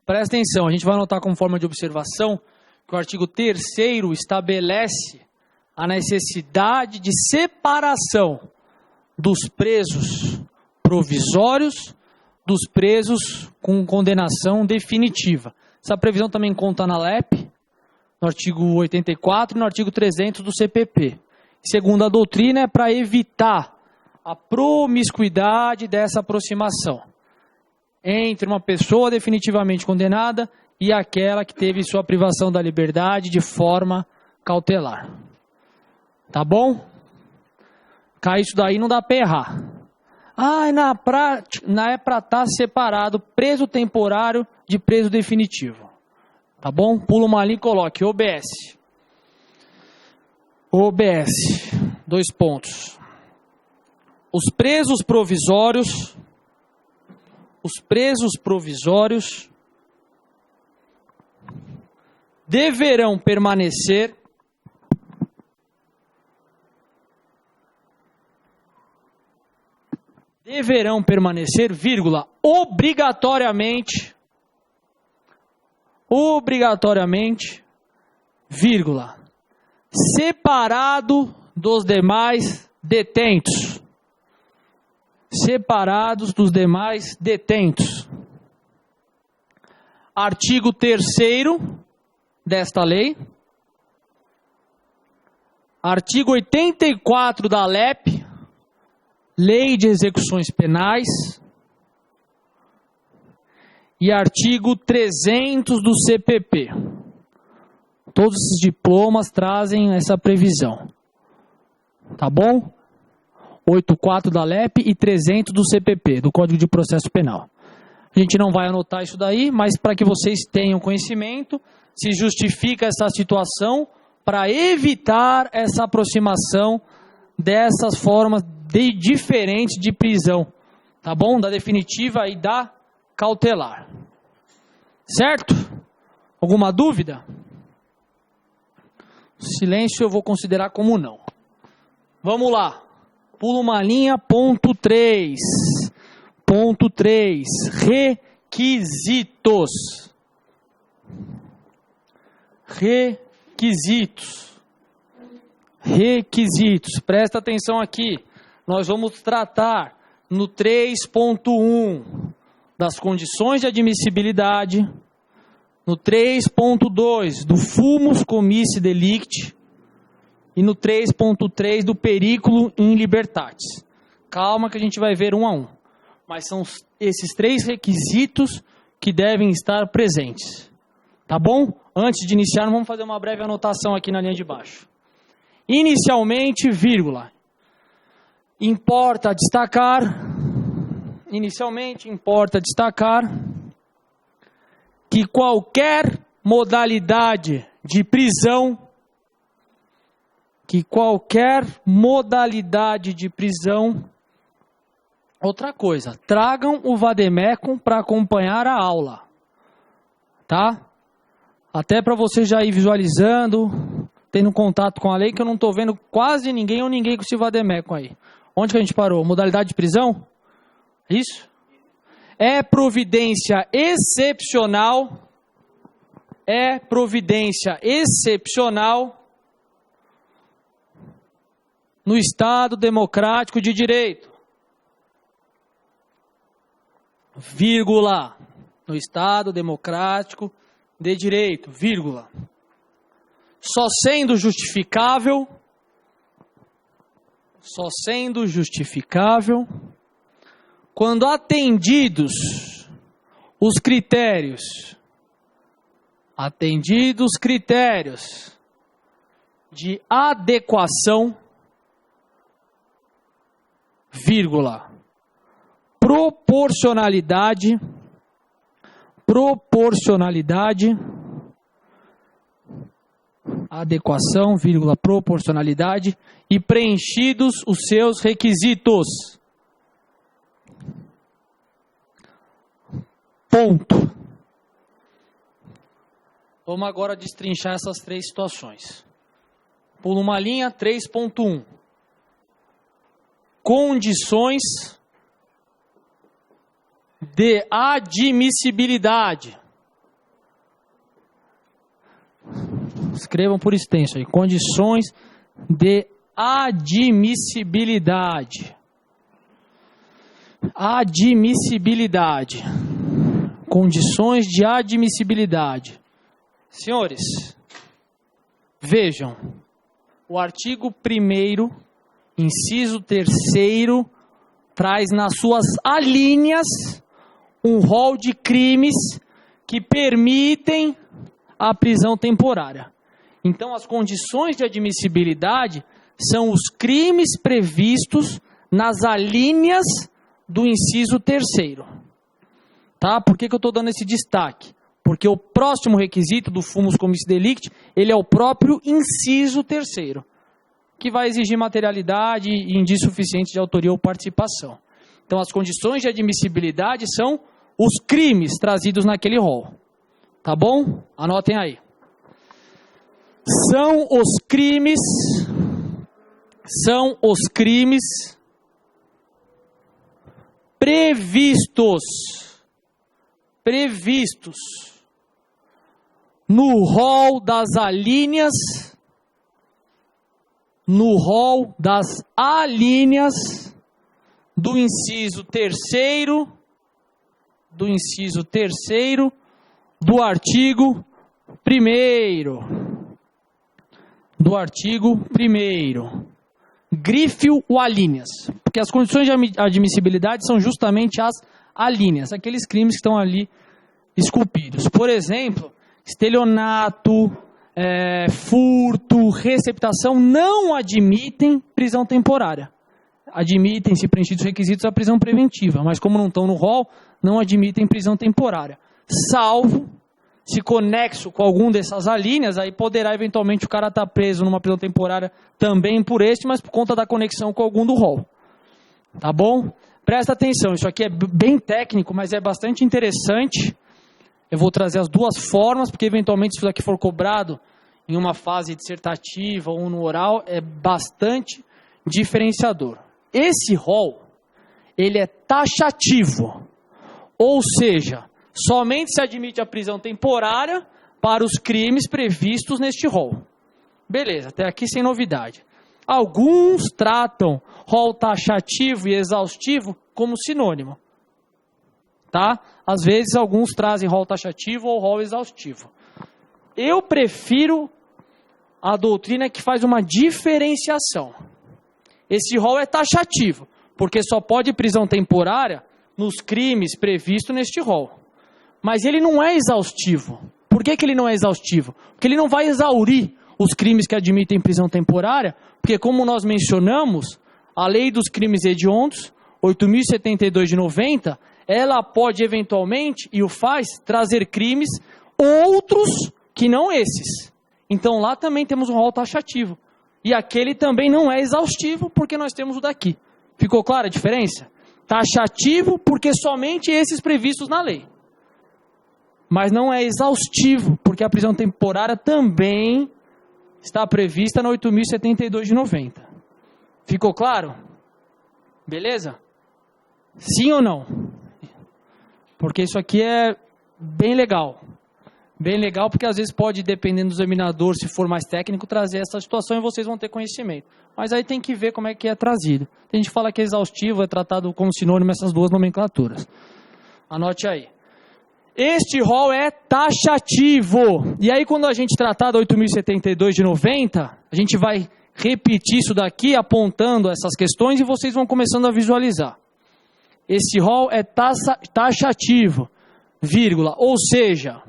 Presta atenção, a gente vai anotar como forma de observação que o artigo 3º estabelece a necessidade de separação dos presos provisórios dos presos com condenação definitiva. Essa previsão também conta na LEP, no artigo 84 e no artigo 300 do CPP. Segundo a doutrina, é para evitar a promiscuidade dessa aproximação entre uma pessoa definitivamente condenada e aquela que teve sua privação da liberdade de forma cautelar. Tá bom? Cai isso daí, não dá para errar. Na prática, é para estar separado preso temporário de preso definitivo. Tá bom? Pula uma linha e coloque OBS. OBS. 2 pontos. Os presos provisórios deverão permanecer obrigatoriamente, separado dos demais detentos. Separados dos demais detentos. Artigo 3º desta lei. Artigo 84 da LEP, Lei de Execuções Penais. E artigo 300 do CPP. Todos esses diplomas trazem essa previsão. Tá bom? 84 da LEP e 300 do CPP, do Código de Processo Penal. A gente não vai anotar isso daí, mas para que vocês tenham conhecimento, se justifica essa situação para evitar essa aproximação dessas formas diferentes de prisão. Tá bom? Da definitiva e da cautelar. Certo? Alguma dúvida? Silêncio eu vou considerar como não. Vamos lá. Pula uma linha, ponto 3. Ponto 3. Requisitos. Requisitos. Presta atenção aqui. Nós vamos tratar no 3.1 das condições de admissibilidade, no 3.2 do fumus commissi delicti e no 3.3 do periculo in libertatis. Calma que a gente vai ver um a um. Mas são esses 3 requisitos que devem estar presentes. Tá bom? Antes de iniciar, vamos fazer uma breve anotação aqui na linha de baixo. Inicialmente, vírgula. Importa destacar que qualquer modalidade de prisão, outra coisa, tragam o vademecum para acompanhar a aula, tá? Até para você já ir visualizando, tendo contato com a lei, que eu não estou vendo quase ninguém ou ninguém com esse vademecum aí. Onde que a gente parou? Modalidade de prisão? Isso? É providência excepcional no Estado democrático de direito. Vírgula. No Estado democrático de direito. Vírgula. Só sendo justificável quando atendidos os critérios de adequação, vírgula, proporcionalidade adequação, vírgula, proporcionalidade e preenchidos os seus requisitos. Ponto. Vamos agora destrinchar essas três situações. Pula uma linha, 3.1. Condições de admissibilidade. Escrevam por extenso aí. Condições de admissibilidade. Admissibilidade. Condições de admissibilidade. Senhores, vejam, o artigo 1º, inciso 3º, traz nas suas alíneas um rol de crimes que permitem a prisão temporária. Então, as condições de admissibilidade são os crimes previstos nas alíneas do inciso 3º. Tá? Por que eu estou dando esse destaque? Porque o próximo requisito do fumus commissi delicti, ele é o próprio inciso 3º, que vai exigir materialidade e indício suficiente de autoria ou participação. Então, as condições de admissibilidade são os crimes trazidos naquele rol. Tá bom? Anotem aí. São os crimes previstos no rol das alíneas do inciso 3º do artigo 1º. Grife o alíneas, porque as condições de admissibilidade são justamente as alíneas, aqueles crimes que estão ali esculpidos. Por exemplo, estelionato, furto, receptação não admitem prisão temporária. Admitem-se preenchidos os requisitos a prisão preventiva, mas como não estão no rol, não admitem prisão temporária. Salvo se conexo com algum dessas alíneas, aí poderá eventualmente o cara estar preso numa prisão temporária também por este, mas por conta da conexão com algum do rol. Tá bom? Presta atenção, isso aqui é bem técnico, mas é bastante interessante. Eu vou trazer as duas formas, porque eventualmente se isso aqui for cobrado em uma fase dissertativa ou no oral, é bastante diferenciador. Esse rol, ele é taxativo, ou seja, somente se admite a prisão temporária para os crimes previstos neste rol. Beleza, até aqui sem novidade. Alguns tratam rol taxativo e exaustivo como sinônimo. Tá? Às vezes alguns trazem rol taxativo ou rol exaustivo. Eu prefiro a doutrina que faz uma diferenciação. Esse rol é taxativo, porque só pode prisão temporária nos crimes previstos neste rol. Mas ele não é exaustivo. Por que ele não é exaustivo? Porque ele não vai exaurir os crimes que admitem prisão temporária, porque como nós mencionamos, a lei dos crimes hediondos, 8.072 de 90, ela pode eventualmente, e o faz, trazer crimes outros que não esses. Então lá também temos um rol taxativo. E aquele também não é exaustivo, porque nós temos o daqui. Ficou clara a diferença? Taxativo, porque somente esses previstos na lei. Mas não é exaustivo, porque a prisão temporária também está prevista na 8.072 de 90. Ficou claro? Beleza? Sim ou não? Porque isso aqui é bem legal. Bem legal, porque às vezes pode, dependendo do examinador, se for mais técnico, trazer essa situação e vocês vão ter conhecimento. Mas aí tem que ver como é que é trazido. A gente fala que é exaustivo, é tratado como sinônimo essas duas nomenclaturas. Anote aí. Este rol é taxativo. E aí quando a gente tratar da 8.072 de 90, a gente vai repetir isso daqui, apontando essas questões, e vocês vão começando a visualizar. Esse rol é taxativo, vírgula, ou seja,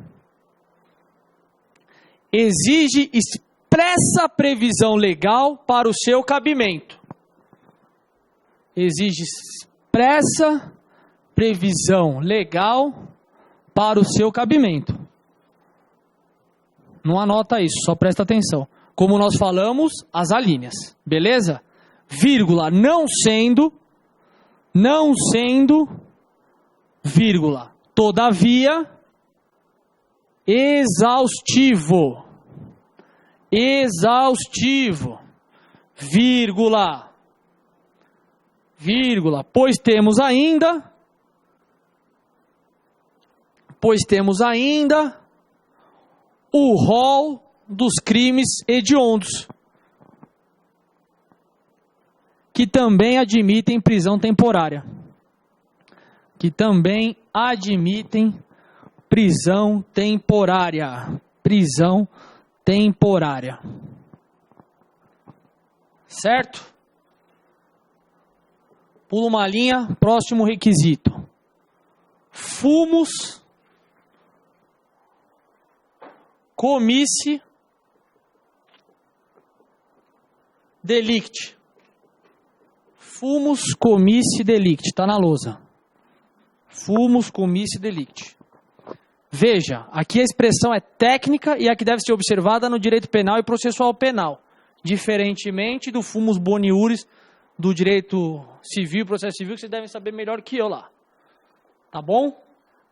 exige expressa previsão legal para o seu cabimento. Exige expressa previsão legal para o seu cabimento. Não anota isso, só presta atenção. Como nós falamos, as alíneas, beleza? Vírgula, não sendo, vírgula, todavia, exaustivo, vírgula, pois temos ainda o rol dos crimes hediondos, que também admitem prisão temporária. Prisão temporária. Certo? Pula uma linha, próximo requisito. Fumus comissi delicti. Fumus comissi delicti, está na lousa. Fumus comissi delicti. Veja, aqui a expressão é técnica e a que deve ser observada no direito penal e processual penal, diferentemente do fumus boniuris do direito civil e processo civil, que vocês devem saber melhor que eu lá. Tá bom?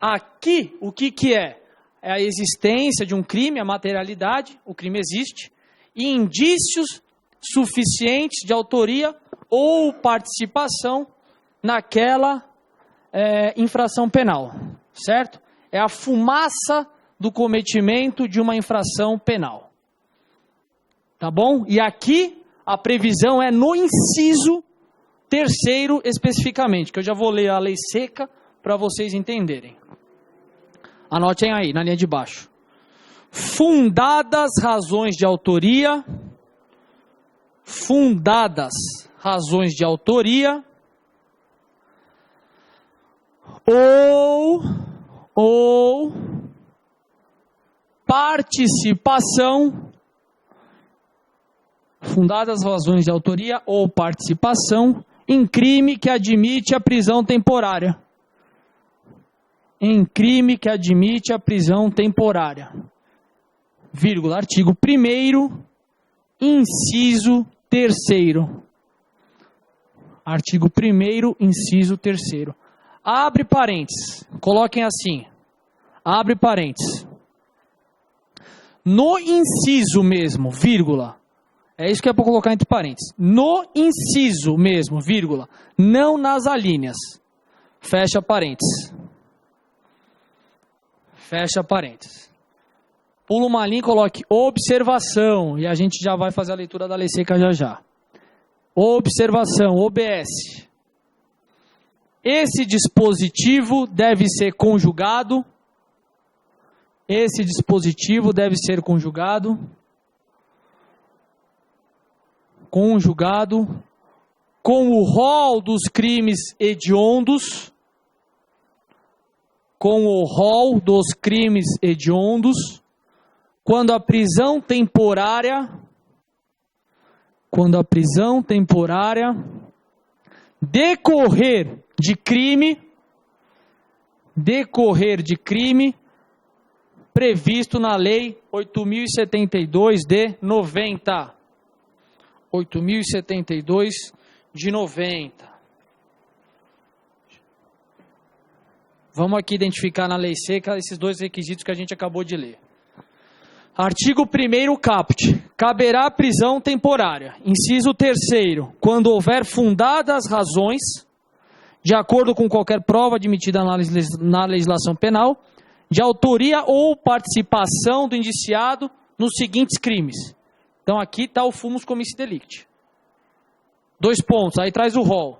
Aqui, o que é? É a existência de um crime, a materialidade, o crime existe, e indícios suficientes de autoria ou participação naquela infração penal, certo? É a fumaça do cometimento de uma infração penal. Tá bom? E aqui a previsão é no inciso 3º especificamente, que eu já vou ler a lei seca para vocês entenderem. Anotem aí, na linha de baixo. Fundadas razões de autoria, ou participação, em crime que admite a prisão temporária. Vírgula, artigo 1º, inciso 3º. Artigo 1º, inciso 3º. Abre parênteses, coloquem assim, abre parênteses. No inciso mesmo, vírgula, é isso que é para colocar entre parênteses. No inciso mesmo, vírgula, não nas alíneas. Fecha parênteses. Pula uma linha e coloque observação, e a gente já vai fazer a leitura da lei seca já. Observação, OBS. Esse dispositivo deve ser conjugado. Com o rol dos crimes hediondos. Quando a prisão temporária decorrer de crime previsto na Lei 8.072 de 90. 8.072 de 90. Vamos aqui identificar na lei seca esses dois requisitos que a gente acabou de ler. Artigo 1º caput. Caberá prisão temporária. Inciso 3º. Quando houver fundadas razões, de acordo com qualquer prova admitida na legislação penal, de autoria ou participação do indiciado nos seguintes crimes. Então aqui está o fumus comissi delicti. 2 pontos, aí traz o rol.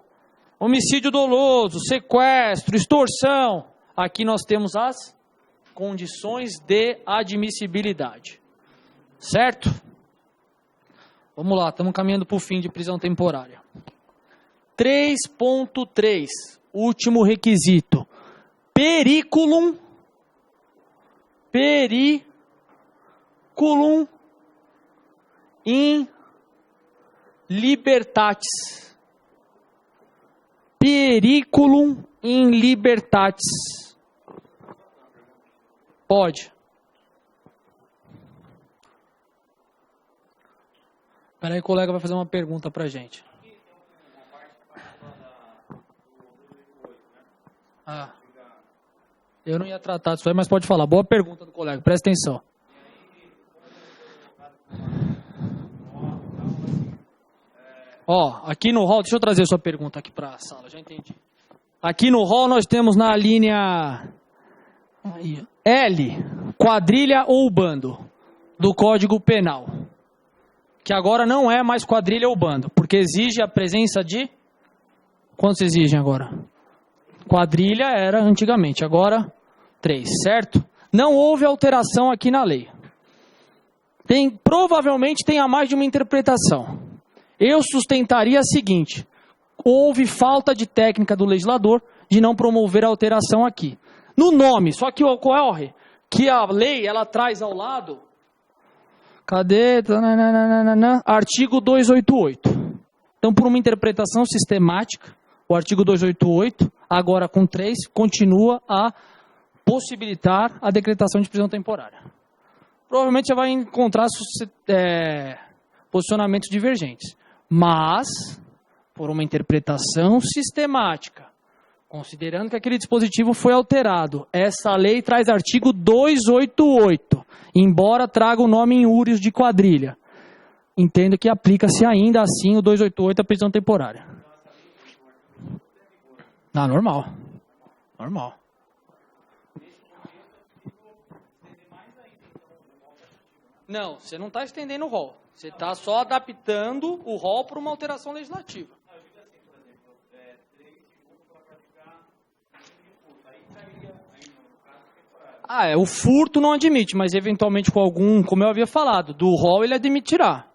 Homicídio doloso, sequestro, extorsão. Aqui nós temos as condições de admissibilidade. Certo? Vamos lá, estamos caminhando para o fim de prisão temporária. 3.3, último requisito. Periculum in libertatis. Periculum in libertatis. Pode. Espera aí, o colega vai fazer uma pergunta para a gente. Eu não ia tratar disso aí, mas pode falar. Boa pergunta do colega, presta atenção. Aqui no hall, deixa eu trazer a sua pergunta aqui para a sala, já entendi. Aqui no hall nós temos na linha L, quadrilha ou bando, do Código Penal. Que agora não é mais quadrilha ou bando, porque exige a presença de... Quantos exigem agora? Quadrilha era antigamente, agora 3, certo? Não houve alteração aqui na lei. Provavelmente tenha mais de uma interpretação. Eu sustentaria a seguinte: houve falta de técnica do legislador de não promover a alteração aqui. No nome, só que ocorre que a lei ela traz ao lado... Cadê? Artigo 288. Então, por uma interpretação sistemática, o artigo 288, agora com 3, continua a possibilitar a decretação de prisão temporária. Provavelmente você vai encontrar posicionamentos divergentes. Mas, por uma interpretação sistemática, considerando que aquele dispositivo foi alterado, essa lei traz artigo 288, embora traga o nome injúrios de quadrilha. Entendo que aplica-se ainda assim o 288 à prisão temporária. Normal. Normal. Não, você não está estendendo o rol. Você está só adaptando o rol para uma alteração legislativa. O furto não admite, mas eventualmente com algum, como eu havia falado, do rol ele admitirá.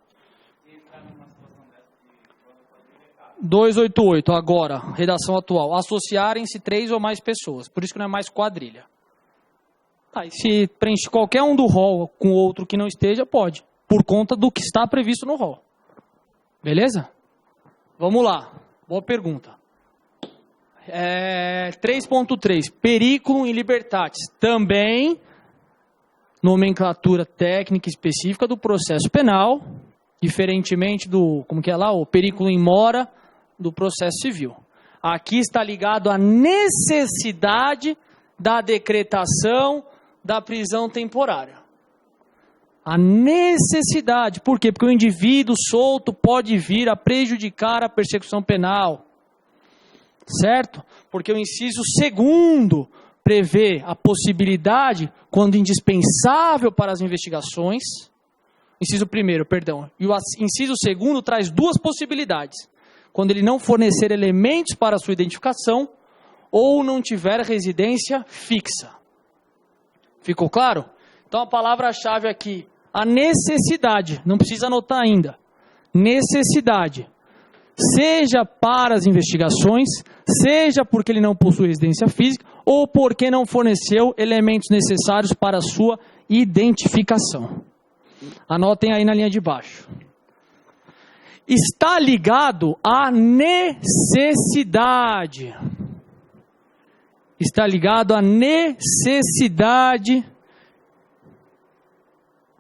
288, agora, redação atual. Associarem-se 3 ou mais pessoas. Por isso que não é mais quadrilha. E se preenche qualquer um do rol com outro que não esteja, pode. Por conta do que está previsto no rol. Beleza? Vamos lá. Boa pergunta. 3.3. Periculum in libertatis. Também nomenclatura técnica específica do processo penal, diferentemente do, como que é lá, o periculum in mora do processo civil. Aqui está ligado à necessidade da decretação da prisão temporária. A necessidade. Por quê? Porque o indivíduo solto pode vir a prejudicar a persecução penal. Certo? Porque o inciso 2º prevê a possibilidade, quando indispensável para as investigações, inciso 1º, perdão, e o inciso 2º traz 2 possibilidades. Quando ele não fornecer elementos para a sua identificação ou não tiver residência fixa. Ficou claro? Então a palavra-chave aqui, a necessidade, não precisa anotar ainda. Necessidade. Seja para as investigações, seja porque ele não possui residência física, ou porque não forneceu elementos necessários para a sua identificação. Anotem aí na linha de baixo. Está ligado à necessidade. Está ligado à necessidade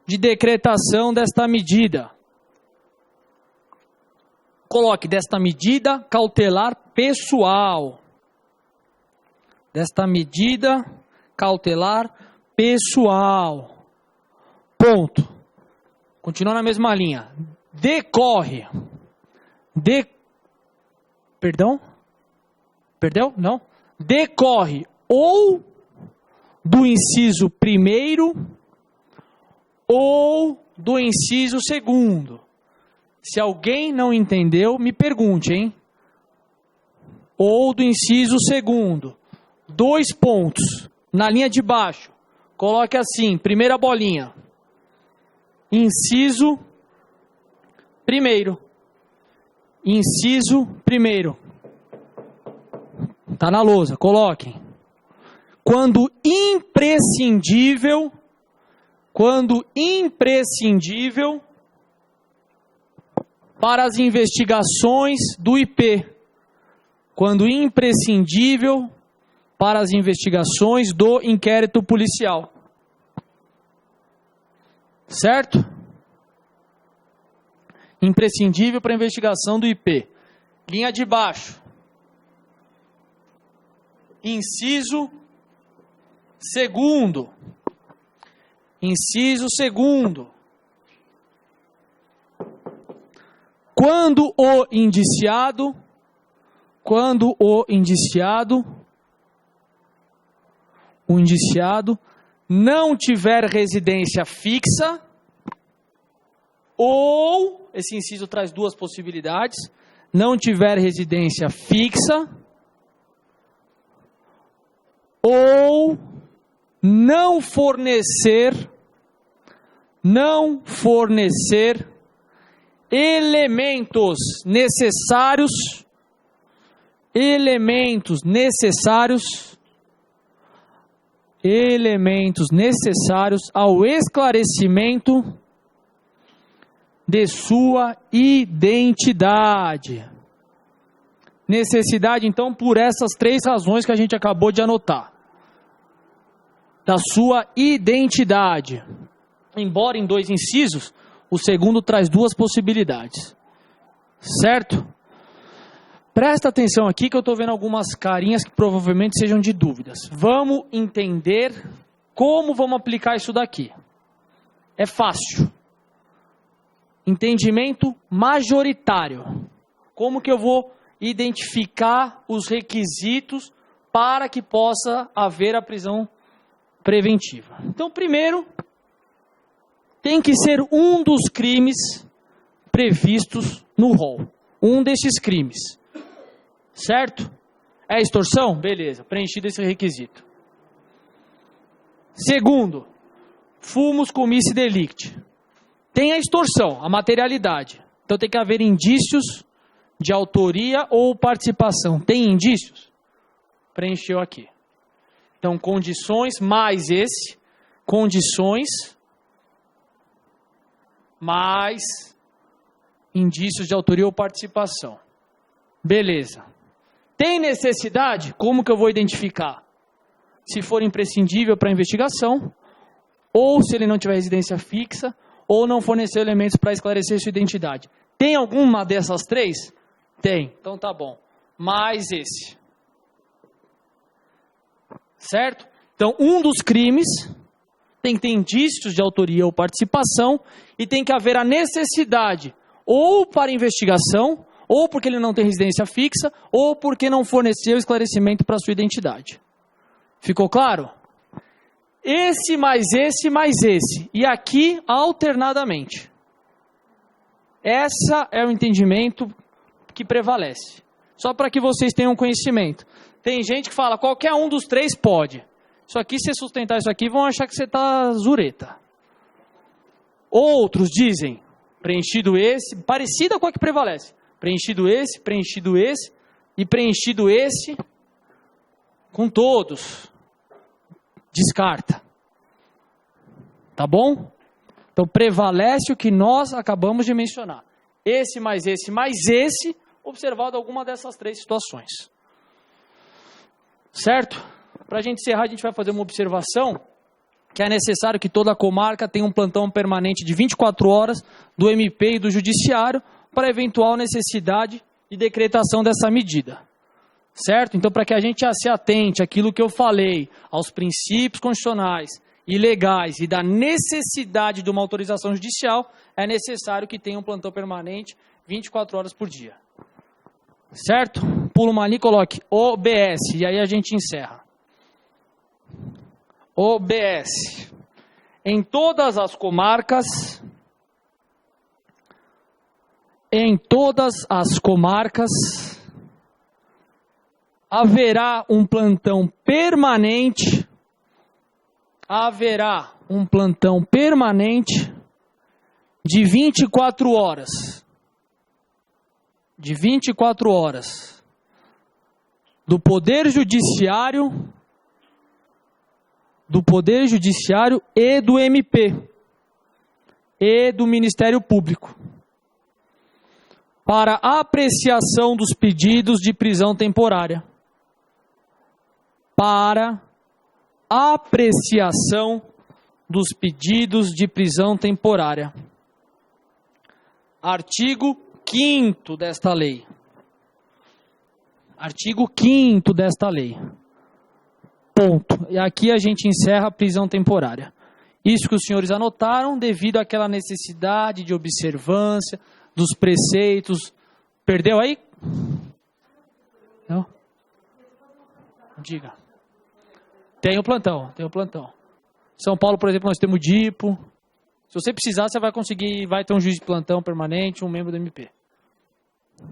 de decretação desta medida. Coloque desta medida cautelar pessoal. Desta medida cautelar pessoal. Ponto. Continua na mesma linha. Decorre. Perdão? Perdeu? Não? Decorre ou do inciso 1º ou do inciso 2º. Se alguém não entendeu, me pergunte, hein? Ou do inciso 2º. 2 pontos. Na linha de baixo. Coloque assim, primeira bolinha. Inciso 1º. Inciso 1º. Está na lousa, coloquem. Quando imprescindível, para as investigações do IP. Quando imprescindível para as investigações do inquérito policial. Certo? imprescindível para a investigação do IP. Linha de baixo. Inciso segundo. Inciso segundo. Quando o indiciado não tiver residência fixa, ou, esse inciso traz duas possibilidades, não tiver residência fixa, ou não fornecer elementos necessários ao esclarecimento de sua identidade. Necessidade, então, por essas três razões que a gente acabou de anotar. Da sua identidade. Embora em dois incisos, o segundo traz duas possibilidades. Certo? Presta atenção aqui que eu estou vendo algumas carinhas que provavelmente sejam de dúvidas. Vamos entender como vamos aplicar isso daqui. É fácil. Entendimento majoritário. Como que eu vou identificar os requisitos para que possa haver a prisão preventiva? Então, primeiro, tem que ser um dos crimes previstos no rol. Um desses crimes. Certo? É extorsão? Beleza, preenchido esse requisito. Segundo, fumus comissi delicti. Tem a extorsão, a materialidade. Então tem que haver indícios de autoria ou participação. Tem indícios? Preencheu aqui. Então, condições mais esse, condições mais indícios de autoria ou participação. Beleza. Tem necessidade? Como que eu vou identificar? Se for imprescindível para a investigação, ou se ele não tiver residência fixa, ou não fornecer elementos para esclarecer sua identidade. Tem alguma dessas três? Tem. Então tá bom. Mais esse. Certo? Então, um dos crimes tem que ter indícios de autoria ou participação e tem que haver a necessidade ou para investigação, ou porque ele não tem residência fixa, ou porque não forneceu esclarecimento para sua identidade. Ficou claro? Esse mais esse mais esse. E aqui alternadamente. Essa é o entendimento que prevalece. Só para que vocês tenham conhecimento. Tem gente que fala, qualquer um dos três pode. Isso aqui, se você sustentar isso aqui, vão achar que você está zureta. Outros dizem, preenchido esse, parecida com a que prevalece. Preenchido esse e preenchido esse, com todos. Descarta. Tá bom? Então prevalece o que nós acabamos de mencionar. Esse, observado alguma dessas três situações. Certo? Para a gente encerrar, a gente vai fazer uma observação que é necessário que toda a comarca tenha um plantão permanente de 24 horas do MP e do Judiciário para eventual necessidade de decretação dessa medida. Certo? Então, para que a gente se atente àquilo que eu falei, aos princípios constitucionais e legais e da necessidade de uma autorização judicial, é necessário que tenha um plantão permanente 24 horas por dia. Certo? Pula uma linha e coloque OBS, e aí a gente encerra. OBS. Em todas as comarcas, haverá um plantão permanente, de 24 horas. De 24 horas. Do Poder Judiciário e do MP. E do Ministério Público. Para apreciação dos pedidos de prisão temporária. Para apreciação dos pedidos de prisão temporária. Artigo 5º desta lei. Artigo 5º desta lei. Ponto. E aqui a gente encerra a prisão temporária. Isso que os senhores anotaram devido àquela necessidade de observância dos preceitos. Perdeu aí? Não? Diga. Tem o plantão. São Paulo, por exemplo, nós temos DIPO. Se você precisar, você vai conseguir, vai ter um juiz de plantão permanente, um membro do MP.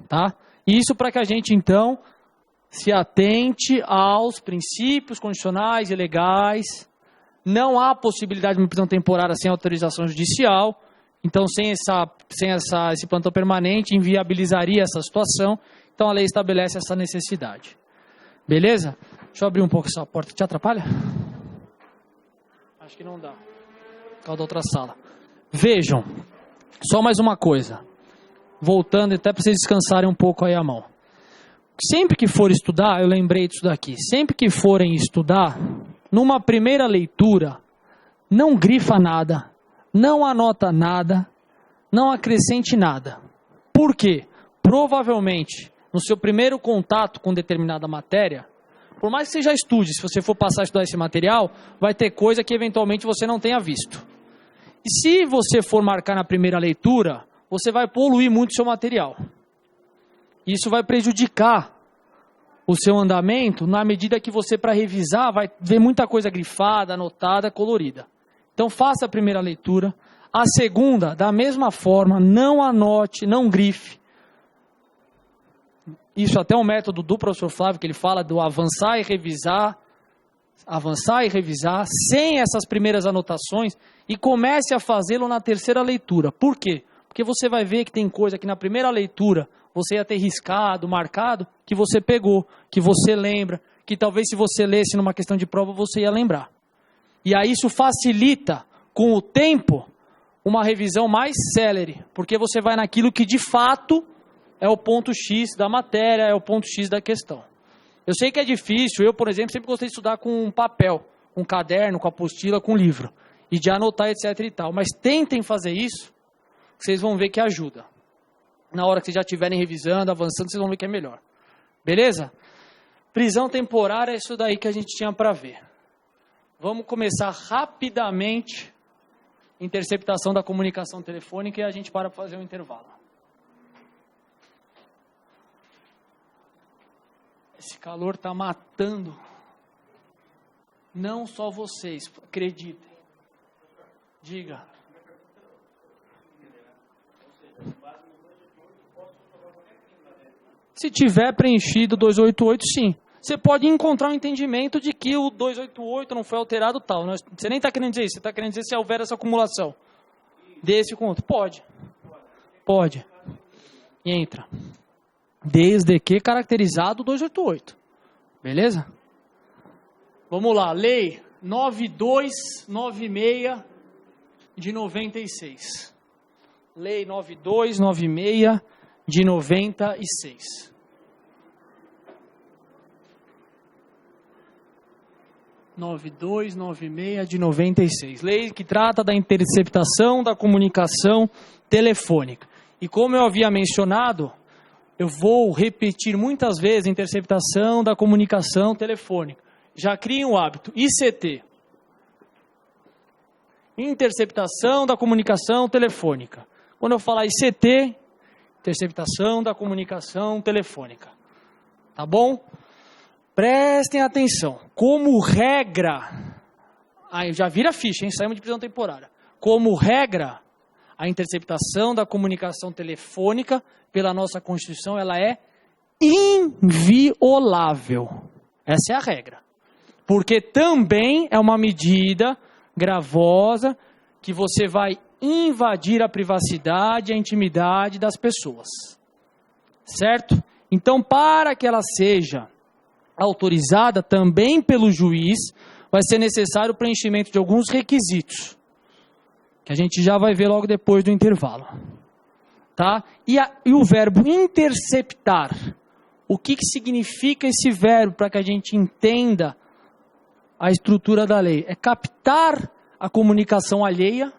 Tá? Isso para que a gente, então, se atente aos princípios constitucionais e legais. Não há possibilidade de uma prisão temporária sem autorização judicial. Então, sem esse plantão permanente, inviabilizaria essa situação. Então, a lei estabelece essa necessidade. Beleza? Deixa eu abrir um pouco essa porta. Te atrapalha? Acho que não dá. Por causa da outra sala. Vejam, só mais uma coisa. Voltando, até para vocês descansarem um pouco aí a mão. Sempre que for estudar, eu lembrei disso daqui. Sempre que forem estudar, numa primeira leitura, não grifa nada, não anota nada, não acrescente nada. Por quê? Provavelmente, no seu primeiro contato com determinada matéria, por mais que você já estude, se você for passar a estudar esse material, vai ter coisa que eventualmente você não tenha visto. E se você for marcar na primeira leitura, você vai poluir muito o seu material. Isso vai prejudicar o seu andamento na medida que você, para revisar, vai ver muita coisa grifada, anotada, colorida. Então, faça a primeira leitura. A segunda, da mesma forma, não anote, não grife. Isso até é um método do professor Flávio, que ele fala do avançar e revisar, sem essas primeiras anotações, e comece a fazê-lo na terceira leitura. Por quê? Porque você vai ver que tem coisa que na primeira leitura você ia ter riscado, marcado, que você pegou, que você lembra, que talvez se você lesse numa questão de prova você ia lembrar. E aí isso facilita, com o tempo, uma revisão mais célere, porque você vai naquilo que de fato é o ponto X da matéria, é o ponto X da questão. Eu sei que é difícil, eu, por exemplo, sempre gostei de estudar com papel, com caderno, com apostila, com livro, e de anotar, etc e tal. Mas tentem fazer isso, vocês vão ver que ajuda. Na hora que vocês já estiverem revisando, avançando, vocês vão ver que é melhor. Beleza? Prisão temporária é isso daí que a gente tinha para ver. Vamos começar rapidamente interceptação da comunicação telefônica e a gente para fazer um intervalo. Esse calor está matando. Não só vocês, acreditem. Diga. Se tiver preenchido 288, sim. Você pode encontrar um entendimento de que o 288 não foi alterado tal. Você nem está querendo dizer isso, você está querendo dizer se houver essa acumulação desse com outro. Pode. E entra. Desde que caracterizado 288. Beleza? Vamos lá. Lei 9296 de 96. Lei 9296 de 96. de 96. Lei que trata da interceptação da comunicação telefônica. E como eu havia mencionado, eu vou repetir muitas vezes a interceptação da comunicação telefônica. Já criem o hábito. ICT. Interceptação da comunicação telefônica. Quando eu falar ICT, interceptação da comunicação telefônica. Tá bom? Prestem atenção. Como regra, aí já vira ficha, hein? Saímos de prisão temporária. Como regra, a interceptação da comunicação telefônica, pela nossa Constituição, ela é inviolável. Essa é a regra. Porque também é uma medida gravosa que você vai invadir a privacidade e a intimidade das pessoas. Certo? Então, para que ela seja autorizada também pelo juiz, vai ser necessário o preenchimento de alguns requisitos, que a gente já vai ver logo depois do intervalo. Tá? E o verbo interceptar, o que significa esse verbo para que a gente entenda a estrutura da lei? É captar a comunicação alheia,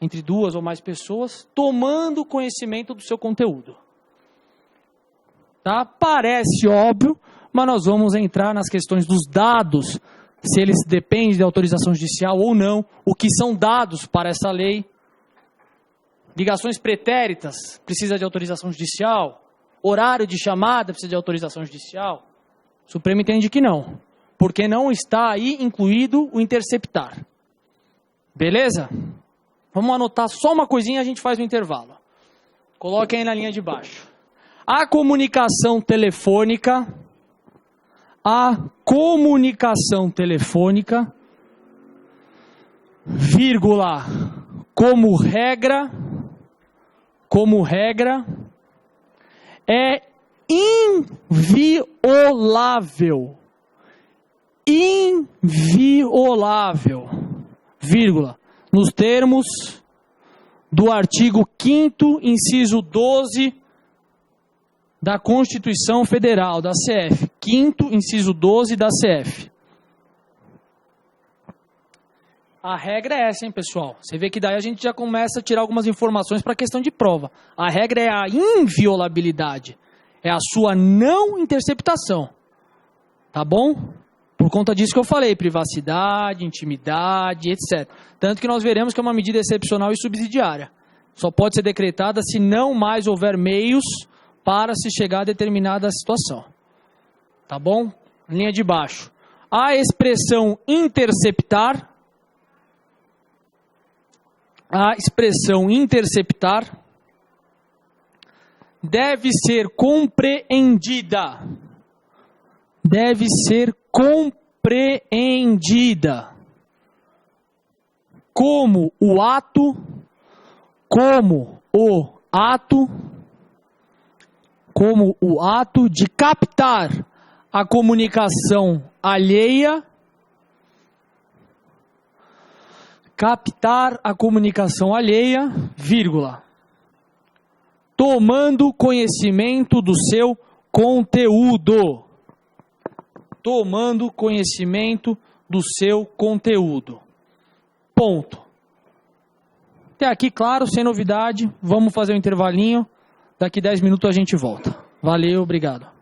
entre 2 ou mais pessoas, tomando conhecimento do seu conteúdo. Tá? Parece óbvio, mas nós vamos entrar nas questões dos dados, se eles dependem de autorização judicial ou não, o que são dados para essa lei. Ligações pretéritas, precisa de autorização judicial. Horário de chamada, precisa de autorização judicial. O Supremo entende que não, porque não está aí incluído o interceptar. Beleza? Vamos anotar só uma coisinha e a gente faz o intervalo. Coloque aí na linha de baixo. A comunicação telefônica, vírgula, como regra, é inviolável, vírgula, nos termos do artigo 5º, inciso 12 da Constituição Federal, da CF. 5º, inciso 12 da CF. A regra é essa, hein, pessoal? Você vê que daí a gente já começa a tirar algumas informações para a questão de prova. A regra é a inviolabilidade. É a sua não interceptação. Tá bom? Por conta disso que eu falei, privacidade, intimidade, etc. Tanto que nós veremos que é uma medida excepcional e subsidiária. Só pode ser decretada se não mais houver meios para se chegar a determinada situação. Tá bom? Linha de baixo. A expressão interceptar deve ser compreendida como o ato de captar a comunicação alheia, vírgula, tomando conhecimento do seu conteúdo. Ponto. Até aqui, claro, sem novidade. Vamos fazer um intervalinho. Daqui 10 minutos a gente volta. Valeu, obrigado.